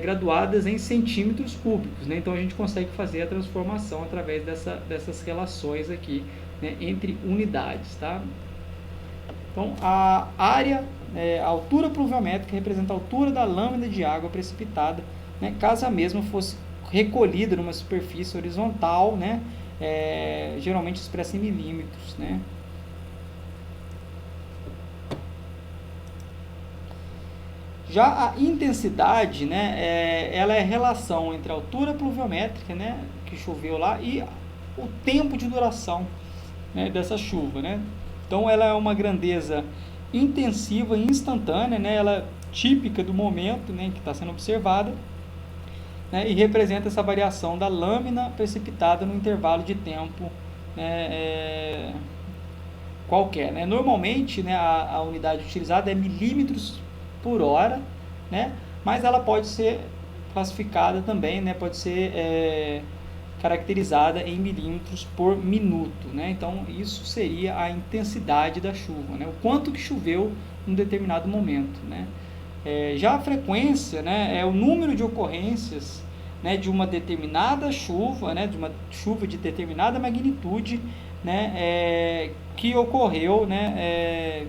graduadas em centímetros cúbicos, né? Então a gente consegue fazer a transformação através dessas relações aqui, né, entre unidades, tá? Então, a área, a altura pluviométrica representa a altura da lâmina de água precipitada, né, caso a mesma fosse recolhida numa superfície horizontal, né, geralmente expressa em milímetros, né. Já a intensidade, né, ela é a relação entre a altura pluviométrica, né, que choveu lá, e o tempo de duração, né, dessa chuva, né. Então, ela é uma grandeza intensiva e instantânea, né, ela é típica do momento, né, que está sendo observada, né, e representa essa variação da lâmina precipitada no intervalo de tempo, né, qualquer, né. Normalmente, né, a unidade utilizada é milímetros por hora, né, mas ela pode ser classificada também, né, pode ser caracterizada em milímetros por minuto, né? Então, isso seria a intensidade da chuva, né? O quanto que choveu em um determinado momento, né? Já a frequência, né, é o número de ocorrências, né, de uma determinada chuva, né, de uma chuva de determinada magnitude, né, que ocorreu, né,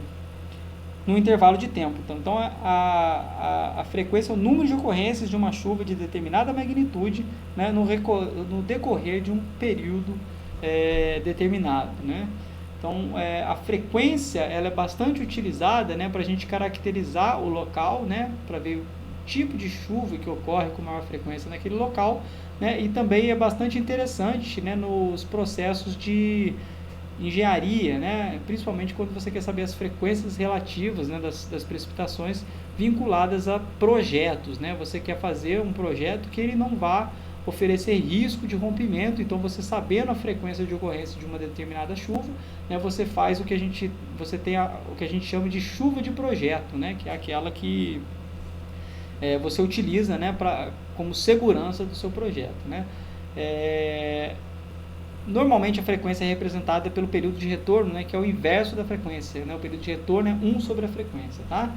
no intervalo de tempo. Então a frequência é o número de ocorrências de uma chuva de determinada magnitude, né, no decorrer de um período determinado, né? Então, a frequência ela é bastante utilizada, né, para a gente caracterizar o local, né, para ver o tipo de chuva que ocorre com maior frequência naquele local, né, e também é bastante interessante, né, nos processos de engenharia, né? Principalmente quando você quer saber as frequências relativas, né, das precipitações vinculadas a projetos, né? Você quer fazer um projeto que ele não vá oferecer risco de rompimento, então você sabendo a frequência de ocorrência de uma determinada chuva, né, você faz o que a gente, você tem o que a gente chama de chuva de projeto, né, que é aquela que você utiliza, né, como segurança do seu projeto, né. Normalmente a frequência é representada pelo período de retorno, né, que é o inverso da frequência, né, o período de retorno é 1 sobre a frequência, tá?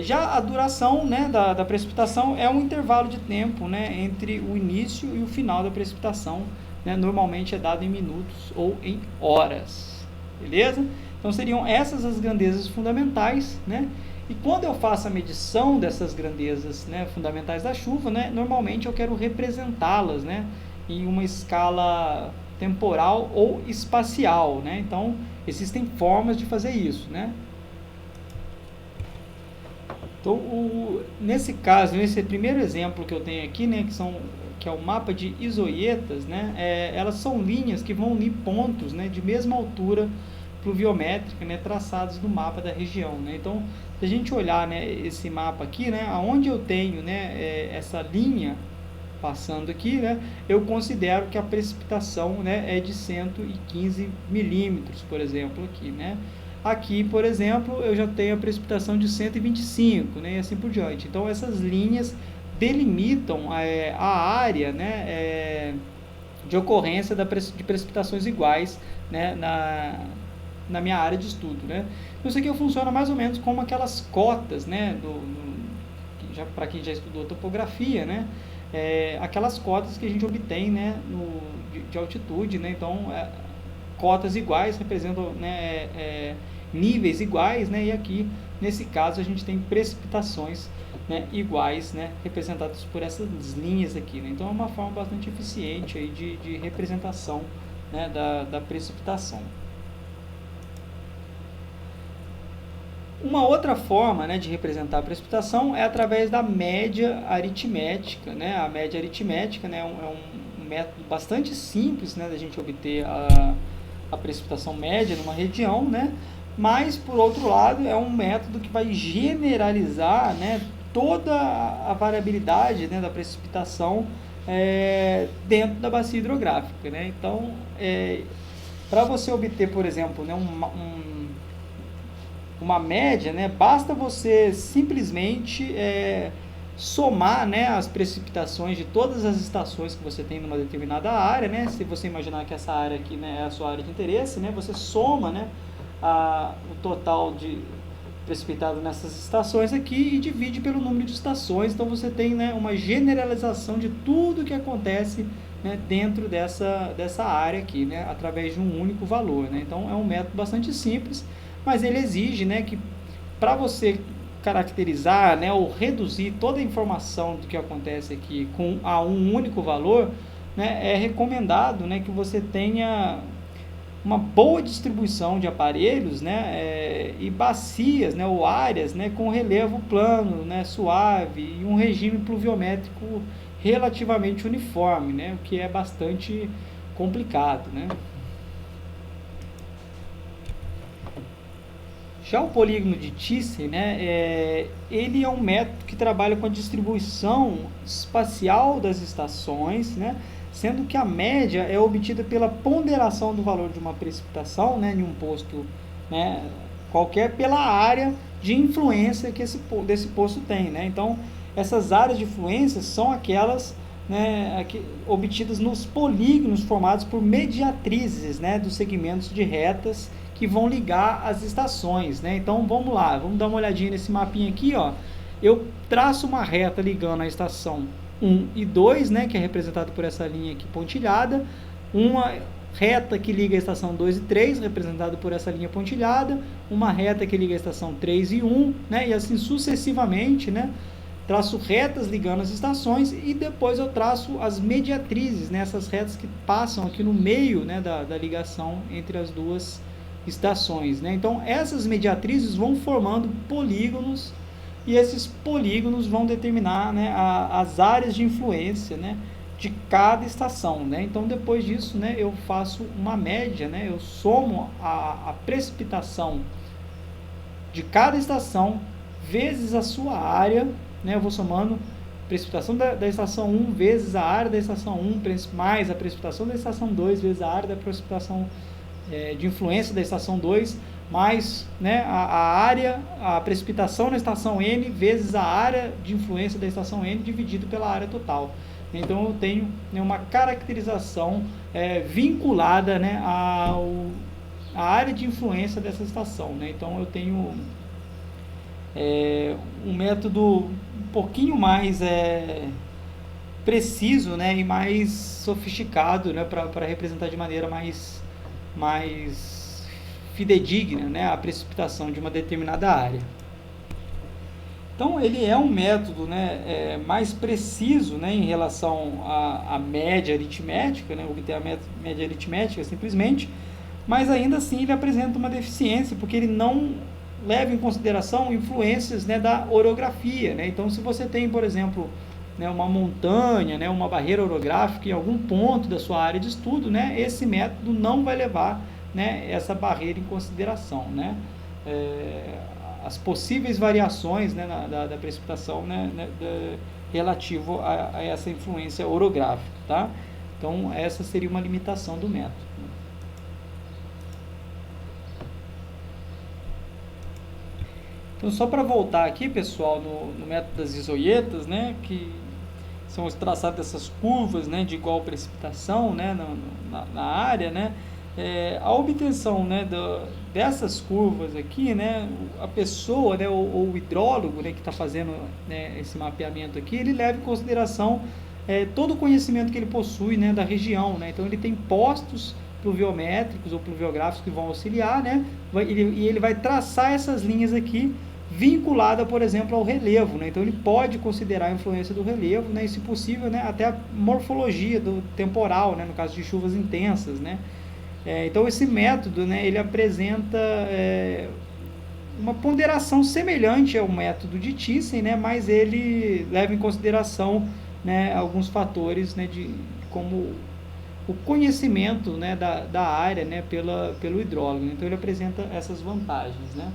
Já a duração, né, da precipitação é um intervalo de tempo, né, entre o início e o final da precipitação, né, normalmente é dado em minutos ou em horas, beleza? Então seriam essas as grandezas fundamentais, né? E quando eu faço a medição dessas grandezas, né, fundamentais da chuva, né, normalmente eu quero representá-las, né, em uma escala temporal ou espacial, né? Então existem formas de fazer isso, né? Então, nesse caso, nesse primeiro exemplo que eu tenho aqui, né, que é o mapa de isoietas, né, elas são linhas que vão unir pontos, né, de mesma altura pluviométrica, né, traçados no mapa da região, né. Então, se a gente olhar, né, esse mapa aqui, né, aonde eu tenho, né, essa linha passando aqui, né, eu considero que a precipitação, né, é de 115 milímetros, por exemplo, aqui, né. Aqui, por exemplo, eu já tenho a precipitação de 125, né, e assim por diante. Então, essas linhas delimitam a área, né, de ocorrência de precipitações iguais, né, na minha área de estudo, né. Então, isso aqui funciona mais ou menos como aquelas cotas, né, para quem já estudou topografia, né, aquelas cotas que a gente obtém, né, de altitude, né. Então, cotas iguais representam, né, níveis iguais, né, e aqui nesse caso a gente tem precipitações, né, iguais, né, representadas por essas linhas aqui, né. Então é uma forma bastante eficiente aí de representação, né, da precipitação. Uma outra forma, né, de representar a precipitação é através da média aritmética, né. A média aritmética, né, é um método bastante simples, né, da gente obter a precipitação média numa região, né, mas, por outro lado, é um método que vai generalizar, né, toda a variabilidade, né, da precipitação dentro da bacia hidrográfica, né. Então, para você obter, por exemplo, né, uma média, né, basta você simplesmente somar, né, as precipitações de todas as estações que você tem numa determinada área, né. Se você imaginar que essa área aqui, né, é a sua área de interesse, né, você soma, né, o total de precipitado nessas estações aqui e divide pelo número de estações. Então você tem, né, uma generalização de tudo que acontece, né, dentro dessa área aqui, né, através de um único valor, né. Então é um método bastante simples, mas ele exige, né, que para você caracterizar, né, ou reduzir toda a informação do que acontece aqui a um único valor, né, é recomendado, né, que você tenha uma boa distribuição de aparelhos, né, e bacias, né, ou áreas, né, com relevo plano, né, suave e um regime pluviométrico relativamente uniforme, né, o que é bastante complicado, né. Já o polígono de Thiessen, né, ele é um método que trabalha com a distribuição espacial das estações, né, sendo que a média é obtida pela ponderação do valor de uma precipitação, né, em um posto, né, qualquer, pela área de influência que desse posto tem, né. Então, essas áreas de influência são aquelas, né, obtidas nos polígonos formados por mediatrizes, né, dos segmentos de retas que vão ligar as estações, né. Então vamos lá, vamos dar uma olhadinha nesse mapinha aqui, ó. Eu traço uma reta ligando a estação 1 e 2, né, que é representado por essa linha aqui pontilhada, uma reta que liga a estação 2 e 3, representado por essa linha pontilhada, uma reta que liga a estação 3 e 1, né, e assim sucessivamente, né. Traço retas ligando as estações e depois eu traço as mediatrizes, né, essas retas que passam aqui no meio, né, da ligação entre as duas estações, né. Então essas mediatrizes vão formando polígonos e esses polígonos vão determinar, né, as áreas de influência, né, de cada estação, né? Então depois disso, né, eu faço uma média, né? Eu somo a precipitação de cada estação vezes a sua área, né? Eu vou somando precipitação da estação 1 vezes a área da estação 1 mais a precipitação da estação 2 vezes a área da precipitação de influência da estação 2 mais, né, a precipitação na estação N vezes a área de influência da estação N dividido pela área total. Então eu tenho, né, uma caracterização vinculada, né, à área de influência dessa estação, né? Então eu tenho um método um pouquinho mais preciso, né, e mais sofisticado, né, para representar de maneira mais fidedigna, né, a precipitação de uma determinada área. Então ele é um método, né, mais preciso, né, em relação à média aritmética, né, obter a média aritmética simplesmente, mas ainda assim ele apresenta uma deficiência, porque ele não leva em consideração influências, né, da orografia, né? Então se você tem, por exemplo, né, uma montanha, né, uma barreira orográfica em algum ponto da sua área de estudo, né, esse método não vai levar, né, essa barreira em consideração, né? As possíveis variações, né, da precipitação, né, relativo a essa influência orográfica, tá? Então essa seria uma limitação do método. Então, só para voltar aqui, pessoal, no método das isoietas, né, que são os traçados dessas curvas, né, de igual precipitação, né, na área, né, a obtenção, né, dessas curvas aqui, né, a pessoa, né, ou o hidrólogo, né, que está fazendo, né, esse mapeamento aqui, ele leva em consideração todo o conhecimento que ele possui, né, da região, né? Então ele tem postos pluviométricos ou pluviográficos que vão auxiliar, né, e ele vai traçar essas linhas aqui vinculada, por exemplo, ao relevo, né? Então ele pode considerar a influência do relevo, né, e se possível, né, até a morfologia do temporal, né, no caso de chuvas intensas, né? Então esse método, né, ele apresenta uma ponderação semelhante ao método de Thyssen, né, mas ele leva em consideração, né, alguns fatores, né, como o conhecimento, né, da área, né, pelo hidrólogo. Então ele apresenta essas vantagens, né?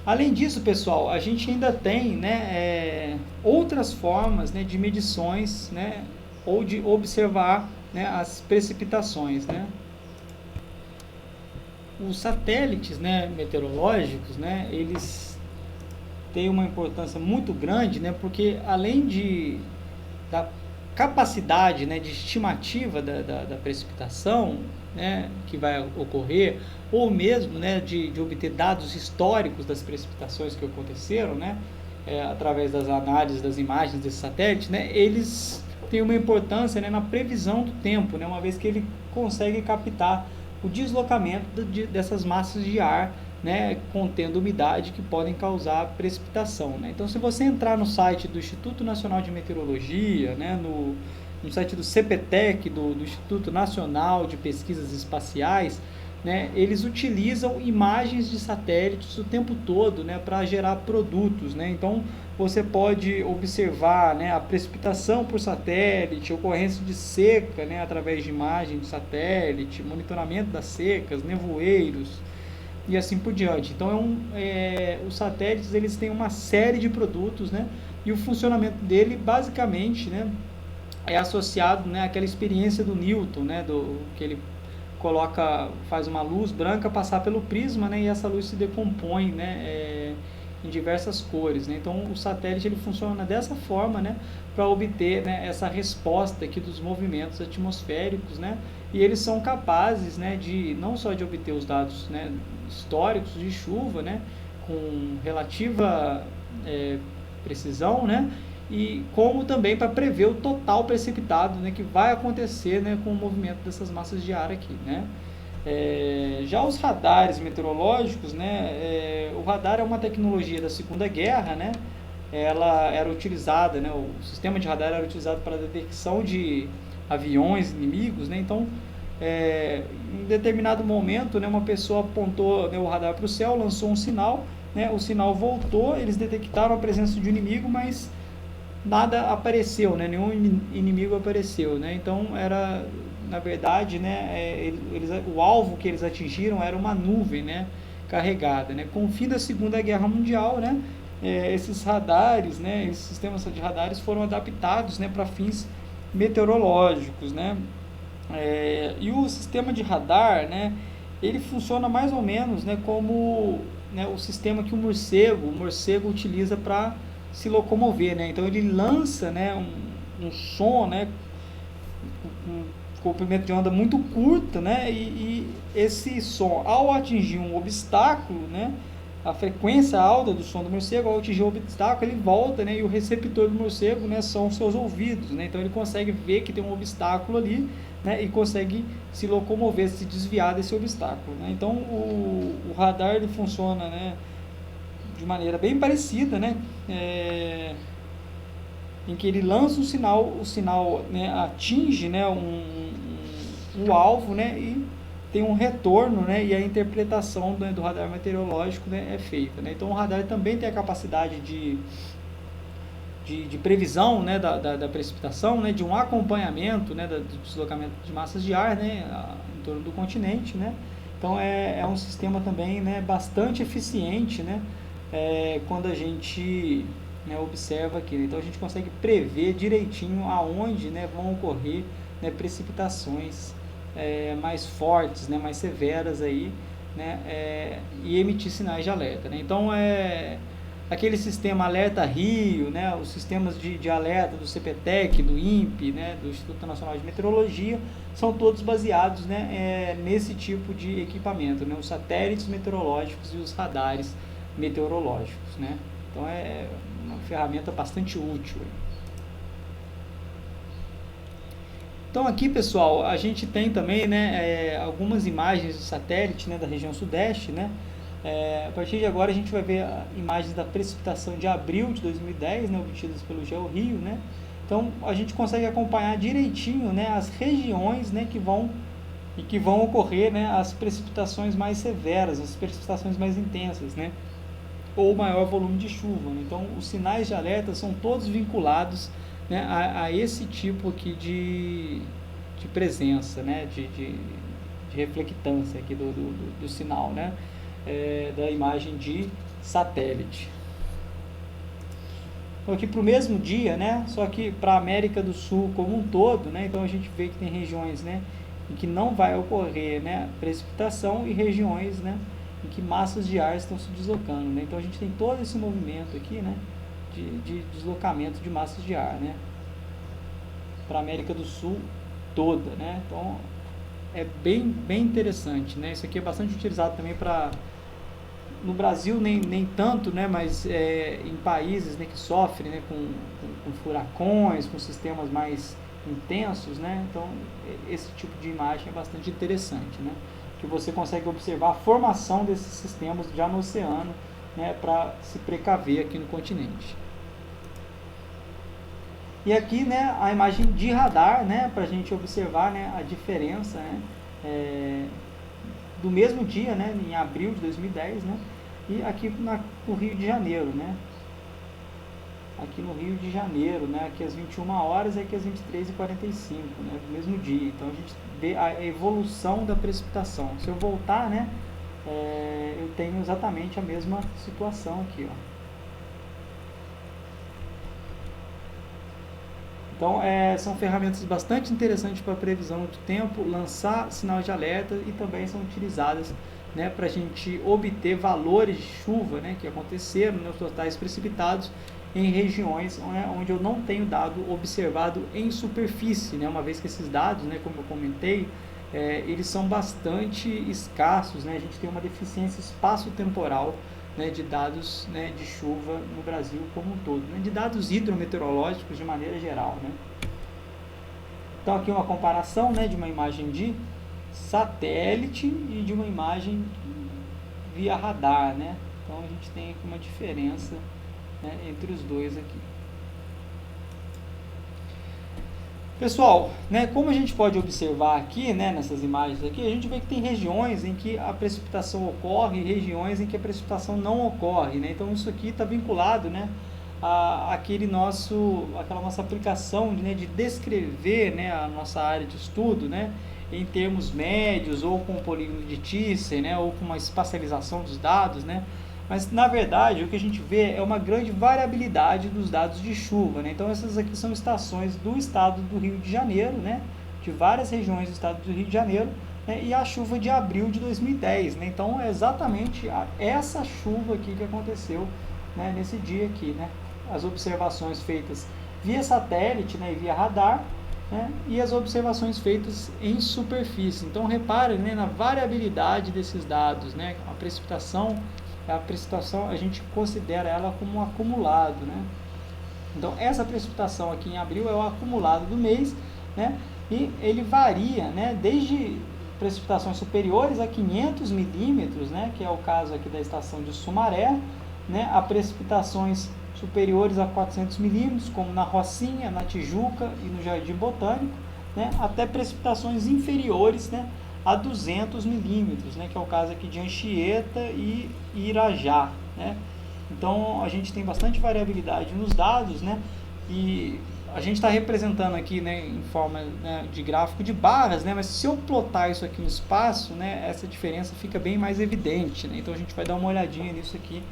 Além disso, pessoal, a gente ainda tem, né, outras formas, né, de medições, né, ou de observar, né, as precipitações, né? Os satélites, né, meteorológicos, né, eles têm uma importância muito grande, né, porque além da capacidade, né, de estimativa da precipitação, né, que vai ocorrer, ou mesmo, né, de obter dados históricos das precipitações que aconteceram, né, através das análises das imagens desses satélites, né, eles têm uma importância, né, na previsão do tempo, né, uma vez que ele consegue captar o deslocamento dessas massas de ar, né, contendo umidade que podem causar precipitação, né? Então, se você entrar no site do Instituto Nacional de Meteorologia, né, no site do CPTEC, do Instituto Nacional de Pesquisas Espaciais, né, eles utilizam imagens de satélites o tempo todo, né, para gerar produtos, né? Então você pode observar, né, a precipitação por satélite, ocorrência de seca, né, através de imagem de satélite, monitoramento das secas, nevoeiros e assim por diante. Então os satélites, eles têm uma série de produtos, né, e o funcionamento dele basicamente, né, é associado, né, àquela experiência do Newton, né, que ele faz uma luz branca passar pelo prisma, né, e essa luz se decompõe, né, em diversas cores, né? Então o satélite ele funciona dessa forma, né, para obter, né, essa resposta aqui dos movimentos atmosféricos, né, e eles são capazes, né, não só de obter os dados, né, históricos de chuva, né, com relativa precisão, né, e como também para prever o total precipitado, né, que vai acontecer, né, com o movimento dessas massas de ar aqui, né. Já os radares meteorológicos, né, o radar é uma tecnologia da Segunda Guerra, né, ela era utilizada, né, o sistema de radar era utilizado para a detecção de aviões inimigos, né. Então em determinado momento, né, uma pessoa apontou, né, o radar para o céu, lançou um sinal, né, o sinal voltou, eles detectaram a presença de um inimigo, mas nada apareceu, né? Nenhum inimigo apareceu, né? Então era, na verdade, né, o alvo que eles atingiram era uma nuvem, né, carregada, né? Com o fim da Segunda Guerra Mundial, né, esses radares, né, esses sistemas de radares foram adaptados, né, para fins meteorológicos, né? E o sistema de radar, né, ele funciona mais ou menos, né, como, né, o sistema que o morcego utiliza para se locomover, né? Então ele lança, né, um som, né, um comprimento de onda muito curto, né, e esse som, ao atingir um obstáculo, né, a frequência alta do som do morcego, ao atingir o obstáculo, ele volta, né, e o receptor do morcego, né, são os seus ouvidos, né? Então ele consegue ver que tem um obstáculo ali, né, e consegue se locomover, se desviar desse obstáculo, né? Então o radar ele funciona, né, de maneira bem parecida, né, em que ele lança o sinal, né, atinge, né, o alvo, né, e tem um retorno, né, e a interpretação do radar meteorológico, né, é feita, né? Então o radar também tem a capacidade de previsão, né, da precipitação, né, de um acompanhamento, né, do deslocamento de massas de ar, né, em torno do continente, né? Então é um sistema também, né, bastante eficiente, né, quando a gente, né, observa aqui. Então a gente consegue prever direitinho aonde, né, vão ocorrer, né, precipitações mais fortes, né, mais severas aí, né, e emitir sinais de alerta, né? Então aquele sistema Alerta Rio, né, os sistemas de alerta do CPTEC, do INPE, né, do Instituto Nacional de Meteorologia, são todos baseados, né, nesse tipo de equipamento, né, os satélites meteorológicos e os radares meteorológicos, né? Então é uma ferramenta bastante útil. Então aqui, pessoal, a gente tem também, né, algumas imagens de satélite, né, da região sudeste, né? A partir de agora a gente vai ver imagens da precipitação de abril de 2010, né, obtidas pelo GeoRio, né? Então a gente consegue acompanhar direitinho, né, as regiões, né, que vão ocorrer, né, as precipitações mais severas, as precipitações mais intensas, né, ou maior volume de chuva, né? Então os sinais de alerta são todos vinculados, né, a esse tipo aqui de presença, né, de reflectância aqui do sinal, né, da imagem de satélite. Então aqui para o mesmo dia, né, só que para a América do Sul como um todo, né, então a gente vê que tem regiões, né, em que não vai ocorrer, né, precipitação e regiões, né, em que massas de ar estão se deslocando, né? Então a gente tem todo esse movimento aqui, né, de deslocamento de massas de ar, né, para a América do Sul toda, né? Então é bem interessante, né? Isso aqui é bastante utilizado também para, no Brasil nem tanto, né, mas em países, né, que sofrem, né, com furacões, com sistemas mais intensos, né? Então esse tipo de imagem é bastante interessante, né, que você consegue observar a formação desses sistemas já no oceano, né, para se precaver aqui no continente. E aqui, né, a imagem de radar, né, para a gente observar, né, a diferença, né, do mesmo dia, né, em abril de 2010, né, e aqui no Rio de Janeiro, né, aqui no Rio de Janeiro, né, aqui às 21 horas e aqui às 23h45, né, do mesmo dia. Então a gente vê a evolução da precipitação. Se eu voltar, né, eu tenho exatamente a mesma situação aqui, ó. Então são ferramentas bastante interessantes para previsão do tempo, lançar sinal de alerta, e também são utilizadas, né, para a gente obter valores de chuva, né, que aconteceram, nos totais precipitados em regiões, né, onde eu não tenho dado observado em superfície, né, uma vez que esses dados, né, como eu comentei, eles são bastante escassos, né, a gente tem uma deficiência espaço-temporal, né, de dados, né, de chuva no Brasil como um todo, né, de dados hidrometeorológicos de maneira geral, né. Então aqui uma comparação, né, de uma imagem de satélite e de uma imagem via radar, né. Então a gente tem aqui uma diferença, né, entre os dois aqui. Pessoal, né, como a gente pode observar aqui, né, nessas imagens aqui, a gente vê que tem regiões em que a precipitação ocorre e regiões em que a precipitação não ocorre, né? Então isso aqui está vinculado, né, aquela nossa aplicação, né, de descrever, né, a nossa área de estudo, né, em termos médios, ou com polígono de Thiessen, né, ou com uma espacialização dos dados, né. Mas, na verdade, o que a gente vê é uma grande variabilidade dos dados de chuva, né. Então, essas aqui são estações do estado do Rio de Janeiro, né, de várias regiões do estado do Rio de Janeiro, né, e a chuva de abril de 2010, né. Então, é exatamente essa chuva aqui que aconteceu, né, nesse dia aqui, né. As observações feitas via satélite, né, e via radar, né, e as observações feitas em superfície. Então, repare, né, na variabilidade desses dados, né. A precipitação a gente considera ela como um acumulado, né. Então, essa precipitação aqui em abril é o acumulado do mês, né, e ele varia, né, desde precipitações superiores a 500 milímetros, né, que é o caso aqui da estação de Sumaré, né, a precipitações superiores a 400 milímetros, como na Rocinha, na Tijuca e no Jardim Botânico, né, até precipitações inferiores, né, a 200 milímetros, né, que é o caso aqui de Anchieta e Irajá, né. Então, a gente tem bastante variabilidade nos dados, né, e a gente está representando aqui, né, em forma, né, de gráfico de barras, né, mas se eu plotar isso aqui no espaço, né, essa diferença fica bem mais evidente, né. Então, a gente vai dar uma olhadinha nisso aqui,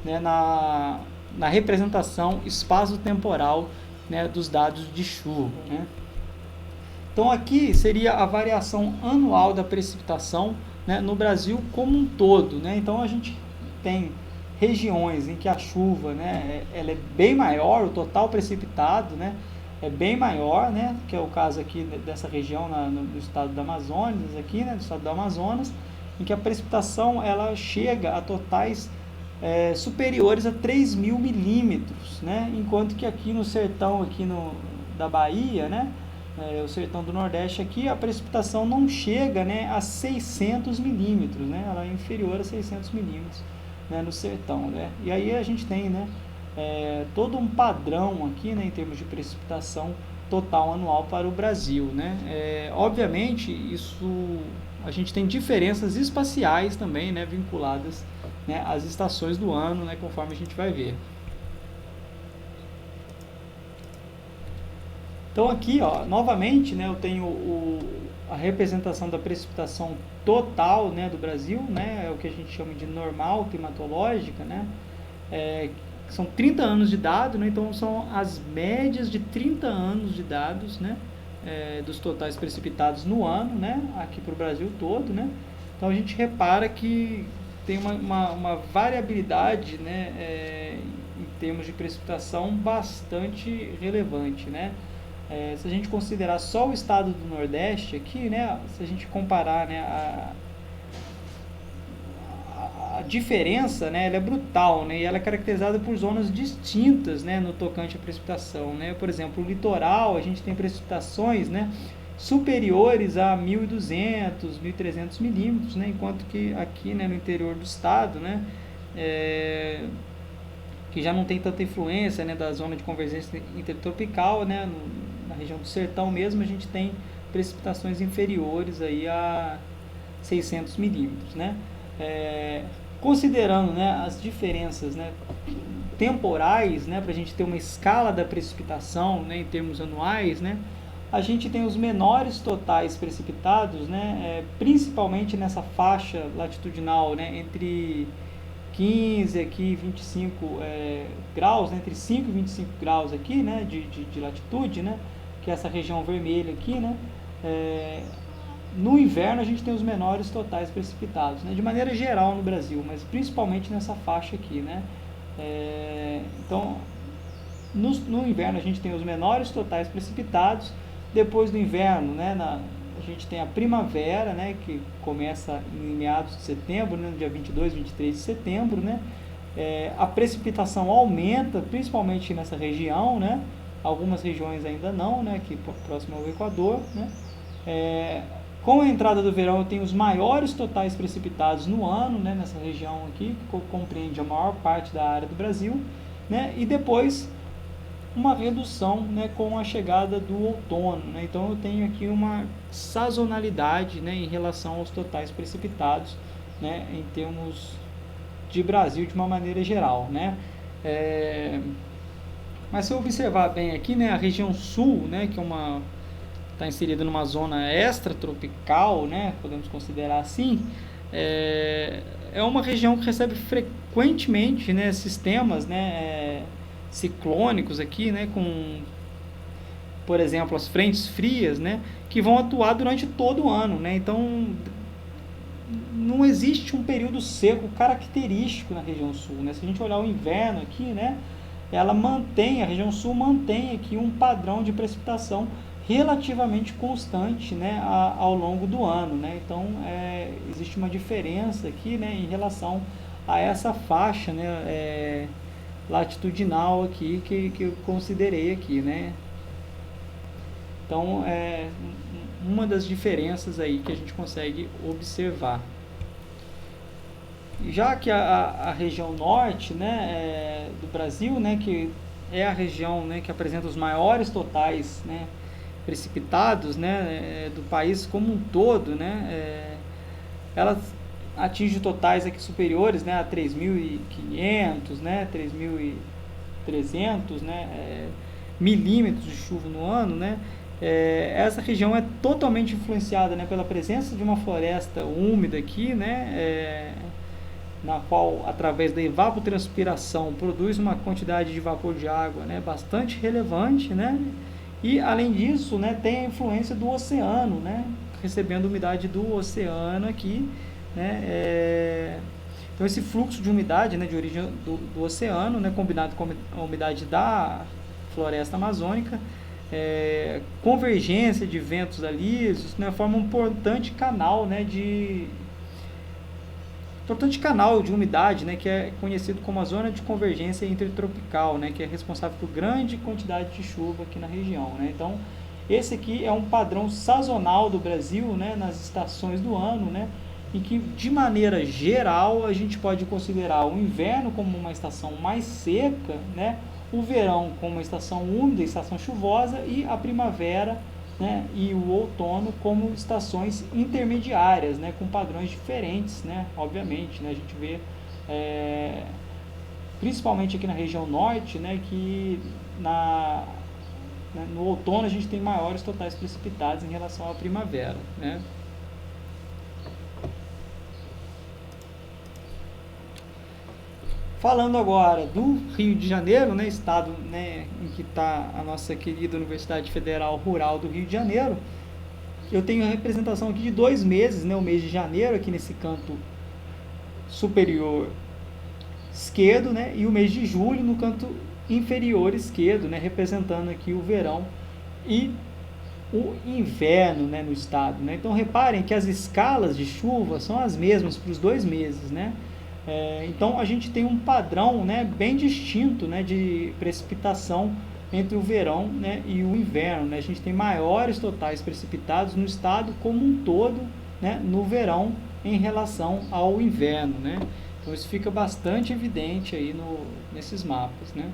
né, na representação espaço-temporal, né, dos dados de chuva, né. Então, aqui seria a variação anual da precipitação, né, no Brasil como um todo, né. Então, a gente tem regiões em que a chuva, né, ela é bem maior, o total precipitado, né, é bem maior, né, que é o caso aqui dessa região do estado do Amazonas, aqui, né, do estado do Amazonas, em que a precipitação ela chega a totais superiores a 3.000 milímetros, né, enquanto que aqui no sertão da Bahia, né, o sertão do Nordeste aqui, a precipitação não chega, né, a 600 milímetros, né, ela é inferior a 600 milímetros, né, no sertão, né, e aí a gente tem, né, todo um padrão aqui, né, em termos de precipitação total anual para o Brasil, né. Obviamente, a gente tem diferenças espaciais também, né, vinculadas, né, às estações do ano, né, conforme a gente vai ver. Então aqui, ó, novamente, né, eu tenho a representação da precipitação total, né, do Brasil, né, é o que a gente chama de normal climatológica, né, são 30 anos de dado, né, então são as médias de 30 anos de dados, né, dos totais precipitados no ano, né, aqui para o Brasil todo, né. Então a gente repara que tem uma variabilidade, né, em termos de precipitação bastante relevante, né. Se a gente considerar só o estado do Nordeste aqui, né, se a gente comparar, né, a diferença, né, ela é brutal, né, e ela é caracterizada por zonas distintas, né, no tocante à precipitação, né. Por exemplo, o litoral, a gente tem precipitações, né, superiores a 1.200, 1.300 milímetros, né, enquanto que aqui, né, no interior do estado, né, que já não tem tanta influência, né, da zona de convergência intertropical, né, na região do sertão mesmo, a gente tem precipitações inferiores aí a 600 milímetros, né. Considerando, né, as diferenças, né, temporais, né, para a gente ter uma escala da precipitação, né, em termos anuais, né, a gente tem os menores totais precipitados, né, principalmente nessa faixa latitudinal, né, entre 15 aqui 25 graus, né, entre 5 e 25 graus aqui, né, de latitude, né, que é essa região vermelha aqui, né. No inverno a gente tem os menores totais precipitados, né, de maneira geral no Brasil, mas principalmente nessa faixa aqui, né. Então, no inverno a gente tem os menores totais precipitados. Depois do inverno, né, a gente tem a primavera, né, que começa em meados de setembro, né, no dia 22, 23 de setembro, né. A precipitação aumenta, principalmente nessa região, né, algumas regiões ainda não, né, aqui próximo ao Equador, né. Com a entrada do verão, eu tenho os maiores totais precipitados no ano, né, nessa região aqui, que compreende a maior parte da área do Brasil, né, e depois uma redução, né, com a chegada do outono, né. Então eu tenho aqui uma sazonalidade, né, em relação aos totais precipitados, né, em termos de Brasil de uma maneira geral, né. Mas se eu observar bem aqui, né, a região sul, né, que está inserida numa zona extratropical, né, podemos considerar assim, é uma região que recebe frequentemente, né, sistemas, né, ciclônicos aqui, né, com, por exemplo, as frentes frias, né, que vão atuar durante todo o ano, né. Então não existe um período seco característico na região sul, né. Se a gente olhar o inverno aqui, né, a região sul mantém aqui um padrão de precipitação relativamente constante, né, ao longo do ano, né. Então existe uma diferença aqui, né, em relação a essa faixa, né, latitudinal aqui que eu considerei aqui, né. Então uma das diferenças aí que a gente consegue observar. Já que a região norte, né, do Brasil, né, que é a região, né, que apresenta os maiores totais, né, precipitados, né, do país como um todo, né, ela atinge totais aqui superiores, né, a 3.500, né, 3.300, né, milímetros de chuva no ano, né. Essa região é totalmente influenciada, né, pela presença de uma floresta úmida aqui, né, na qual, através da evapotranspiração, produz uma quantidade de vapor de água, né, bastante relevante, né, e, além disso, né, tem a influência do oceano, né, recebendo umidade do oceano aqui, né, então esse fluxo de umidade, né, de origem do oceano, né, combinado com a umidade da floresta amazônica, convergência de ventos alísios, né, forma um importante canal, né, de umidade, né, que é conhecido como a zona de convergência intertropical, né, que é responsável por grande quantidade de chuva aqui na região, né. Então esse aqui é um padrão sazonal do Brasil, né, nas estações do ano, né, em que, de maneira geral, a gente pode considerar o inverno como uma estação mais seca, né, o verão como uma estação úmida, estação chuvosa, e a primavera, né, e o outono como estações intermediárias, né, com padrões diferentes, né, obviamente, né, a gente vê, principalmente aqui na região norte, né, que no outono a gente tem maiores totais precipitados em relação à primavera, né. Falando agora do Rio de Janeiro, né, estado, né, em que está a nossa querida Universidade Federal Rural do Rio de Janeiro, eu tenho a representação aqui de 2 meses, né, o mês de janeiro aqui nesse canto superior esquerdo, né, e o mês de julho no canto inferior esquerdo, né, representando aqui o verão e o inverno, né, no estado, né. Então reparem que as escalas de chuva são as mesmas para os 2 meses, né. Então a gente tem um padrão, né, bem distinto, né, de precipitação entre o verão, né, e o inverno, né. A gente tem maiores totais precipitados no estado como um todo, né, no verão em relação ao inverno, né. Então isso fica bastante evidente aí nesses mapas, né.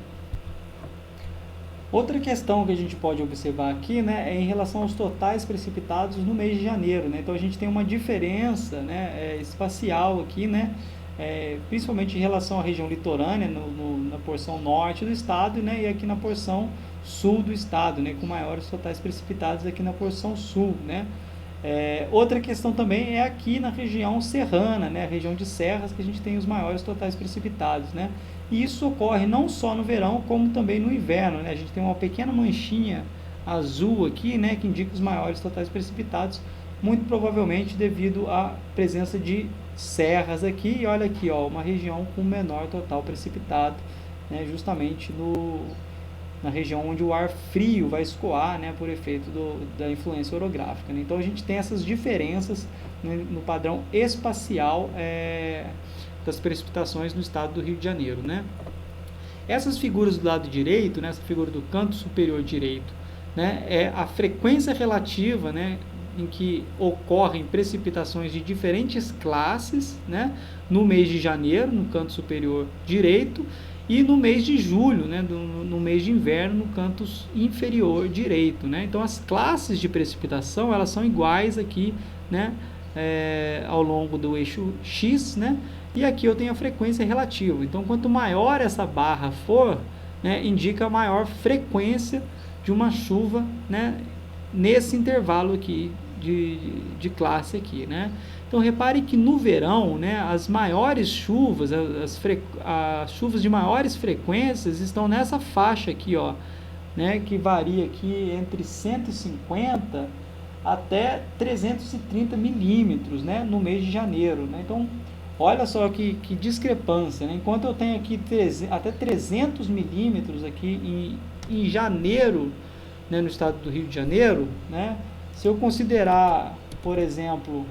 Outra questão que a gente pode observar aqui, né, é em relação aos totais precipitados no mês de janeiro, né. Então a gente tem uma diferença, né, espacial aqui, né, principalmente em relação à região litorânea, na porção norte do estado, né, e aqui na porção sul do estado, né, com maiores totais precipitados aqui na porção sul, né. Outra questão também é aqui na região serrana, né, a região de serras, que a gente tem os maiores totais precipitados, né, e isso ocorre não só no verão, como também no inverno, né. A gente tem uma pequena manchinha azul aqui, né, que indica os maiores totais precipitados, muito provavelmente devido à presença de serras aqui, e olha aqui, ó, uma região com menor total precipitado, né, justamente na região onde o ar frio vai escoar, né, por efeito da influência orográfica, né. Então a gente tem essas diferenças, né, no padrão espacial das precipitações no estado do Rio de Janeiro, né. Essas figuras do lado direito, né, essa figura do canto superior direito, né, é a frequência relativa, né, em que ocorrem precipitações de diferentes classes, né, no mês de janeiro, no canto superior direito, e no mês de julho, né, no mês de inverno, no canto inferior direito, né. Então as classes de precipitação, elas são iguais aqui, né, ao longo do eixo X, né, e aqui eu tenho a frequência relativa. Então quanto maior essa barra for, né, indica a maior frequência de uma chuva, né, nesse intervalo aqui de classe aqui, né? Então repare que no verão, né, as maiores chuvas, as chuvas de maiores frequências estão nessa faixa aqui, ó, né, que varia aqui entre 150 até 330 milímetros, né, no mês de janeiro, né? Então olha só que discrepância, né? Enquanto eu tenho aqui até 300 milímetros aqui em janeiro, né, no estado do Rio de Janeiro, né? Se eu considerar, por exemplo,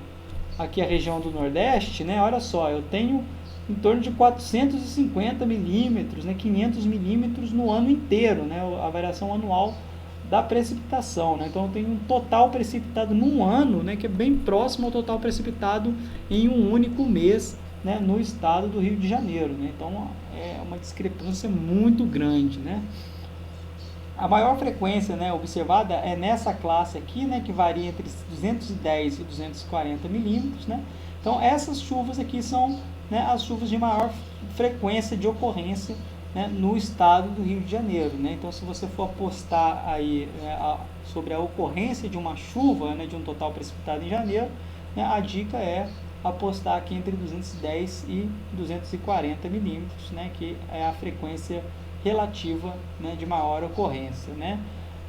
aqui a região do Nordeste, né, olha só, eu tenho em torno de 450 milímetros, né, 500 milímetros no ano inteiro, né, a variação anual da precipitação, né? Então eu tenho um total precipitado num ano, né, que é bem próximo ao total precipitado em um único mês, né, no estado do Rio de Janeiro, né? Então é uma discrepância muito grande, né? A maior frequência, né, observada é nessa classe aqui, né, que varia entre 210 e 240 milímetros, né? Então essas chuvas aqui são, né, as chuvas de maior frequência de ocorrência, né, no estado do Rio de Janeiro, né? Então se você for apostar aí, né, sobre a ocorrência de uma chuva, né, de um total precipitado em janeiro, né, a dica é apostar aqui entre 210 e 240 milímetros, né, que é a frequência relativa, né, de maior ocorrência, né?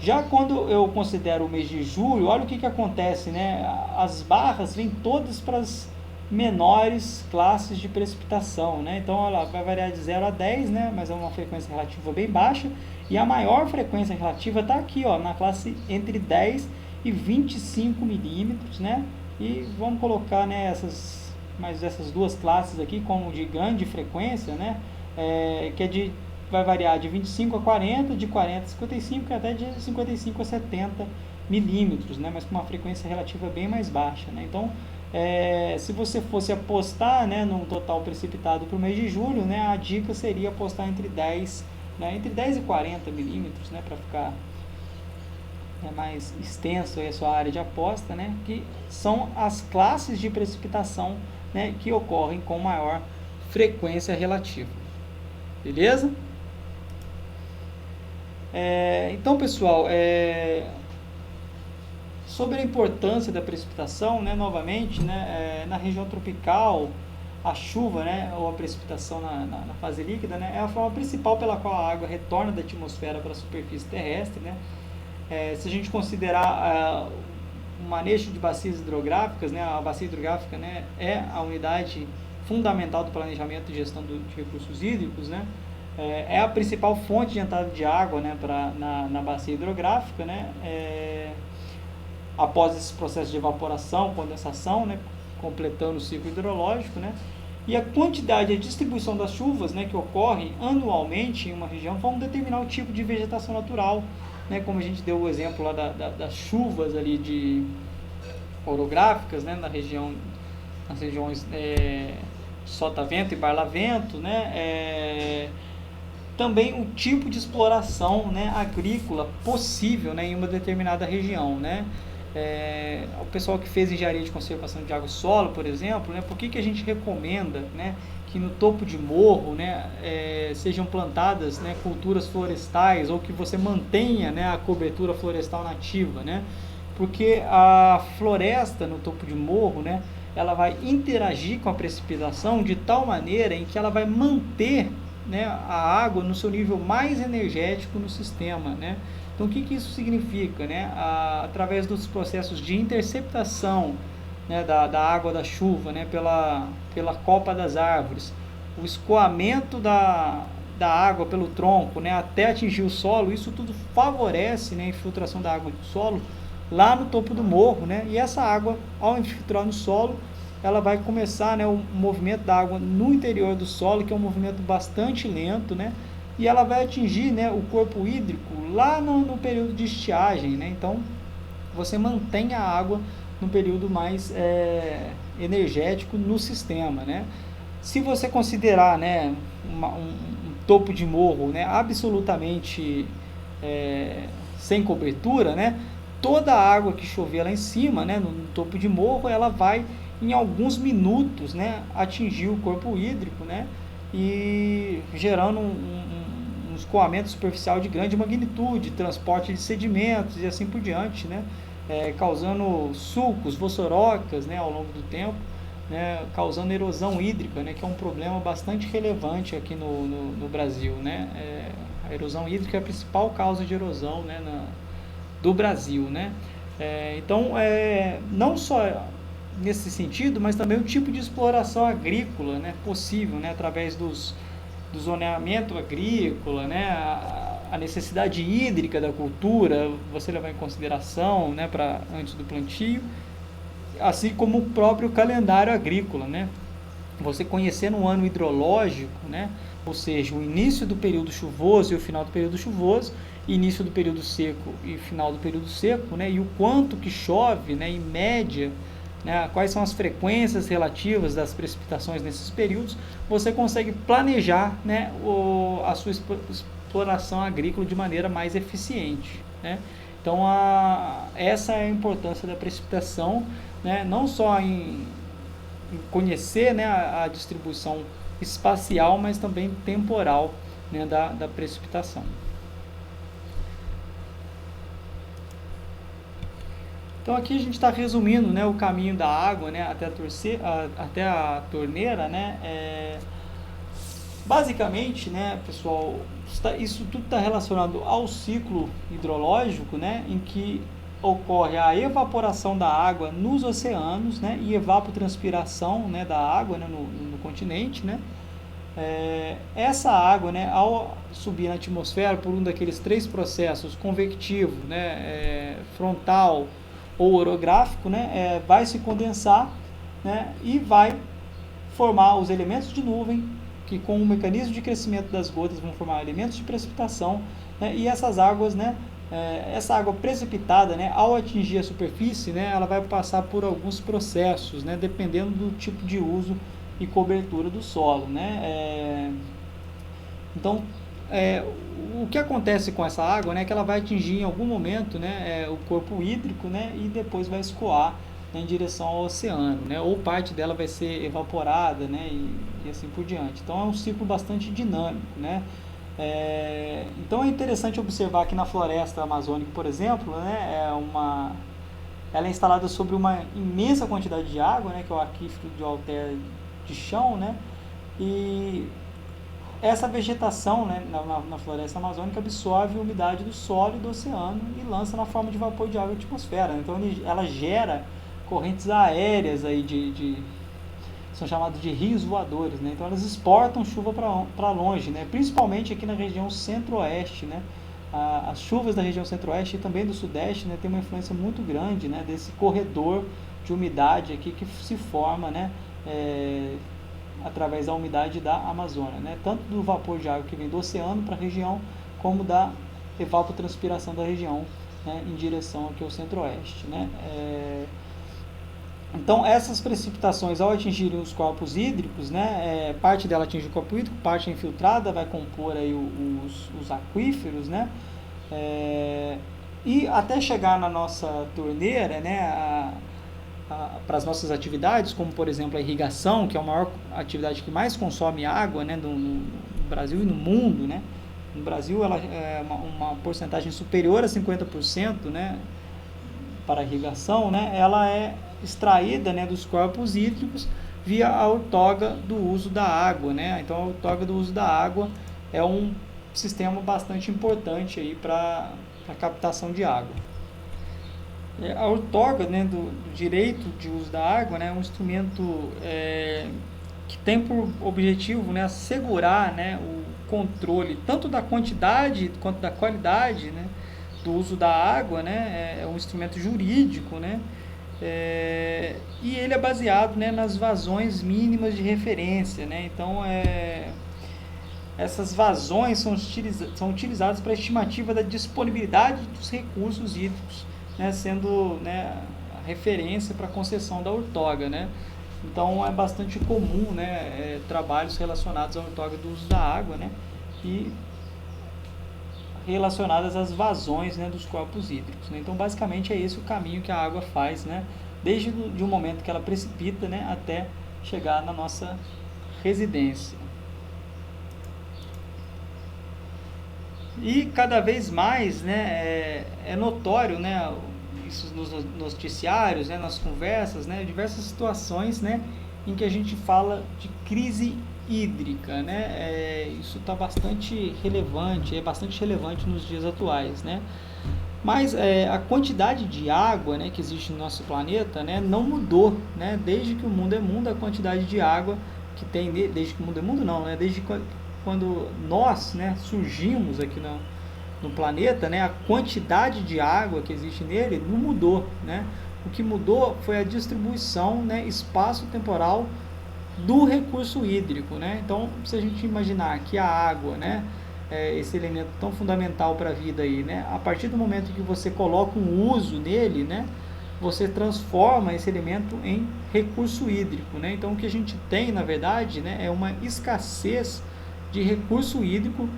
Já quando eu considero o mês de julho, olha o que acontece, né? As barras vêm todas para as menores classes de precipitação, né? Então ela vai variar de 0 a 10, né? Mas é uma frequência relativa bem baixa, e a maior frequência relativa está aqui, ó, na classe entre 10 e 25 milímetros, né? E vamos colocar, né, essas duas classes aqui como de grande frequência, né? Que vai variar de 25 a 40, de 40 a 55 e até de 55 a 70 milímetros, né? Mas com uma frequência relativa bem mais baixa, né? Então, se você fosse apostar, né, num total precipitado para o mês de julho, né, a dica seria apostar entre 10 e 40 milímetros, né, para ficar mais extenso aí a sua área de aposta, né, que são as classes de precipitação, né, que ocorrem com maior frequência relativa. Beleza? Então, pessoal, sobre a importância da precipitação, né, novamente, né, na região tropical, a chuva, né, ou a precipitação na fase líquida, né, é a forma principal pela qual a água retorna da atmosfera para a superfície terrestre, né? Se a gente considerar o manejo de bacias hidrográficas, né, a bacia hidrográfica, né, é a unidade fundamental do planejamento e gestão de recursos hídricos, né? É a principal fonte de entrada de água, né, na bacia hidrográfica, né? Após esse processo de evaporação, condensação, né, completando o ciclo hidrológico, né? E a quantidade e a distribuição das chuvas, né, que ocorrem anualmente em uma região vão determinar o tipo de vegetação natural, né, como a gente deu o exemplo lá das chuvas ali orográficas, né, nas regiões sotavento e barlavento, né, também o tipo de exploração, né, agrícola possível, né, em uma determinada região, né. O pessoal que fez engenharia de conservação de água e solo, por exemplo, né, por que a gente recomenda, né, que no topo de morro, né, sejam plantadas, né, culturas florestais, ou que você mantenha, né, a cobertura florestal nativa, né? Porque a floresta no topo de morro, né, ela vai interagir com a precipitação de tal maneira em que ela vai manter, né, a água no seu nível mais energético no sistema, né? Então o que isso significa, né? Através dos processos de interceptação, né, da água da chuva, né, pela copa das árvores, o escoamento da água pelo tronco, né, até atingir o solo, isso tudo favorece, né, a infiltração da água do solo lá no topo do morro, né? E essa água, ao infiltrar no solo, ela vai começar, né, o movimento da água no interior do solo, que é um movimento bastante lento, né? E ela vai atingir, né, o corpo hídrico lá no período de estiagem, né? Então você mantém a água no período mais energético no sistema, né? Se você considerar, né, um topo de morro, né, absolutamente sem cobertura, né, toda a água que chover lá em cima, né, no topo de morro, ela vai em alguns minutos, né, atingir o corpo hídrico, né, e gerando escoamento superficial de grande magnitude, transporte de sedimentos e assim por diante, né? Causando sulcos, vossorocas, né, ao longo do tempo, né, causando erosão hídrica, né, que é um problema bastante relevante aqui no Brasil, né? A erosão hídrica é a principal causa de erosão, né, do Brasil, né? Então, não só nesse sentido, mas também o tipo de exploração agrícola, né, possível, né, através do zoneamento agrícola, né, a necessidade hídrica da cultura, você levar em consideração, né, antes do plantio, assim como o próprio calendário agrícola, né? Você conhecendo o ano hidrológico, né? Ou seja, o início do período chuvoso e o final do período chuvoso, início do período seco e final do período seco, né? E o quanto que chove, né, em média, né, quais são as frequências relativas das precipitações nesses períodos, você consegue planejar, né, a sua exploração agrícola de maneira mais eficiente, né? Então, essa é a importância da precipitação, né, não só em conhecer, né, a distribuição espacial, mas também temporal, né, da precipitação. Então aqui a gente está resumindo, né, o caminho da água, né, até a torneira, né? Basicamente, né, pessoal, isso tudo está relacionado ao ciclo hidrológico, né, em que ocorre a evaporação da água nos oceanos, né, e evapotranspiração, né, da água, né, no continente, né. Essa água, né, ao subir na atmosfera por um daqueles 3 processos, convectivo, né, frontal ou orográfico, né, vai se condensar, né, e vai formar os elementos de nuvem, que com o mecanismo de crescimento das gotas vão formar elementos de precipitação, né, e essas águas, né, essa água precipitada, né, ao atingir a superfície, né, ela vai passar por alguns processos, né, dependendo do tipo de uso e cobertura do solo, né. Então, o que acontece com essa água, né, é que ela vai atingir em algum momento, né, o corpo hídrico, né, e depois vai escoar, né, em direção ao oceano, né, ou parte dela vai ser evaporada, né, e assim por diante. Então é um ciclo bastante dinâmico, né. Então é interessante observar que na floresta amazônica, por exemplo, né, ela é instalada sobre uma imensa quantidade de água, né, que é o aquífero de Alter de chão, né, e essa vegetação, né, na floresta amazônica absorve a umidade do solo e do oceano e lança na forma de vapor de água à atmosfera. Então ela gera correntes aéreas aí são chamados de rios voadores, né? Então elas exportam chuva para longe, né? Principalmente aqui na região centro-oeste, né? As chuvas da região centro-oeste e também do sudeste, né, tem uma influência muito grande, né, desse corredor de umidade aqui que se forma, né, através da umidade da Amazônia, né? Tanto do vapor de água que vem do oceano para a região, como da evapotranspiração da região, né, em direção aqui ao centro-oeste, né? Então, essas precipitações, ao atingirem os corpos hídricos, né, parte dela atinge o corpo hídrico, parte é infiltrada, vai compor aí os aquíferos, né, e até chegar na nossa torneira, né, para as nossas atividades, como por exemplo a irrigação, que é a maior atividade que mais consome água, né, no Brasil e no mundo, né. No Brasil ela é uma porcentagem superior a 50%, né, para a irrigação, né, ela é extraída, né, dos corpos hídricos via a outorga do uso da água, né. Então a outorga do uso da água é um sistema bastante importante aí para a captação de água. A outorga, né, do direito de uso da água, né, é um instrumento que tem por objetivo, né, assegurar, né, o controle tanto da quantidade quanto da qualidade, né, do uso da água, né, é um instrumento jurídico, né, e ele é baseado, né, nas vazões mínimas de referência, né. Então essas vazões são utilizadas para a estimativa da disponibilidade dos recursos hídricos, né, sendo, né, a referência para a concessão da outorga, né. Então é bastante comum, né, trabalhos relacionados à outorga do uso da água, né, e relacionadas às vazões, né, dos corpos hídricos, né. Então basicamente é esse o caminho que a água faz, né, desde o momento que ela precipita, né, até chegar na nossa residência. E cada vez mais, né, é notório, né, isso nos noticiários, né, nas conversas, né, diversas situações, né, em que a gente fala de crise hídrica, né, isso está bastante relevante, é bastante relevante nos dias atuais, né. Mas a quantidade de água, né, que existe no nosso planeta, né, não mudou, né, desde que o mundo é mundo, a quantidade de água que tem, desde que o mundo é mundo não, né, desde quando nós, né, surgimos aqui no planeta, né, a quantidade de água que existe nele não mudou, né. O que mudou foi a distribuição, né, espaço-temporal do recurso hídrico, né. Então, se a gente imaginar que a água, né, esse elemento tão fundamental para a vida aí, né, a partir do momento que você coloca um uso nele, né, você transforma esse elemento em recurso hídrico, né. Então, o que a gente tem, na verdade, né, é uma escassez de recurso hídrico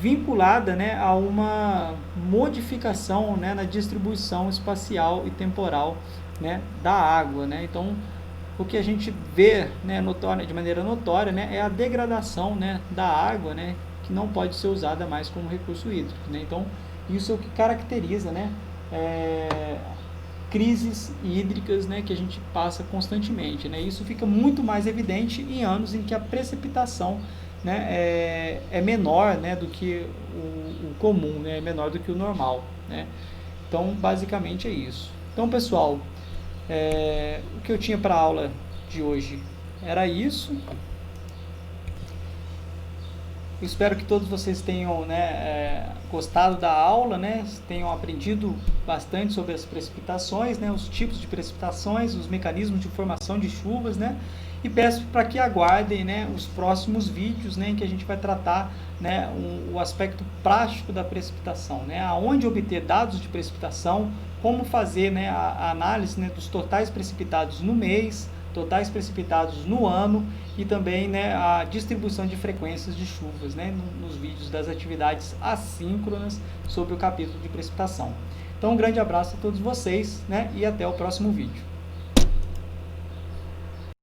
vinculada, né, a uma modificação, né, na distribuição espacial e temporal, né, da água, né. Então, o que a gente vê, né, de maneira notória, né, é a degradação, né, da água, né, que não pode ser usada mais como recurso hídrico, né. Então, isso é o que caracteriza, né, crises hídricas, né, que a gente passa constantemente, né. Isso fica muito mais evidente em anos em que a precipitação, né, é menor, né, do que o comum, né, é menor do que o normal, né. Então, basicamente é isso. Então, pessoal, o que eu tinha para a aula de hoje era isso. Eu espero que todos vocês tenham, né, gostado da aula, né, tenham aprendido bastante sobre as precipitações, né, os tipos de precipitações, os mecanismos de formação de chuvas, né, e peço para que aguardem, né, os próximos vídeos, né, em que a gente vai tratar, né, o aspecto prático da precipitação, né, aonde obter dados de precipitação, como fazer, né, a análise, né, dos totais precipitados no mês, totais precipitados no ano e também, né, a distribuição de frequências de chuvas, né, nos vídeos das atividades assíncronas sobre o capítulo de precipitação. Então, um grande abraço a todos vocês, né, e até o próximo vídeo.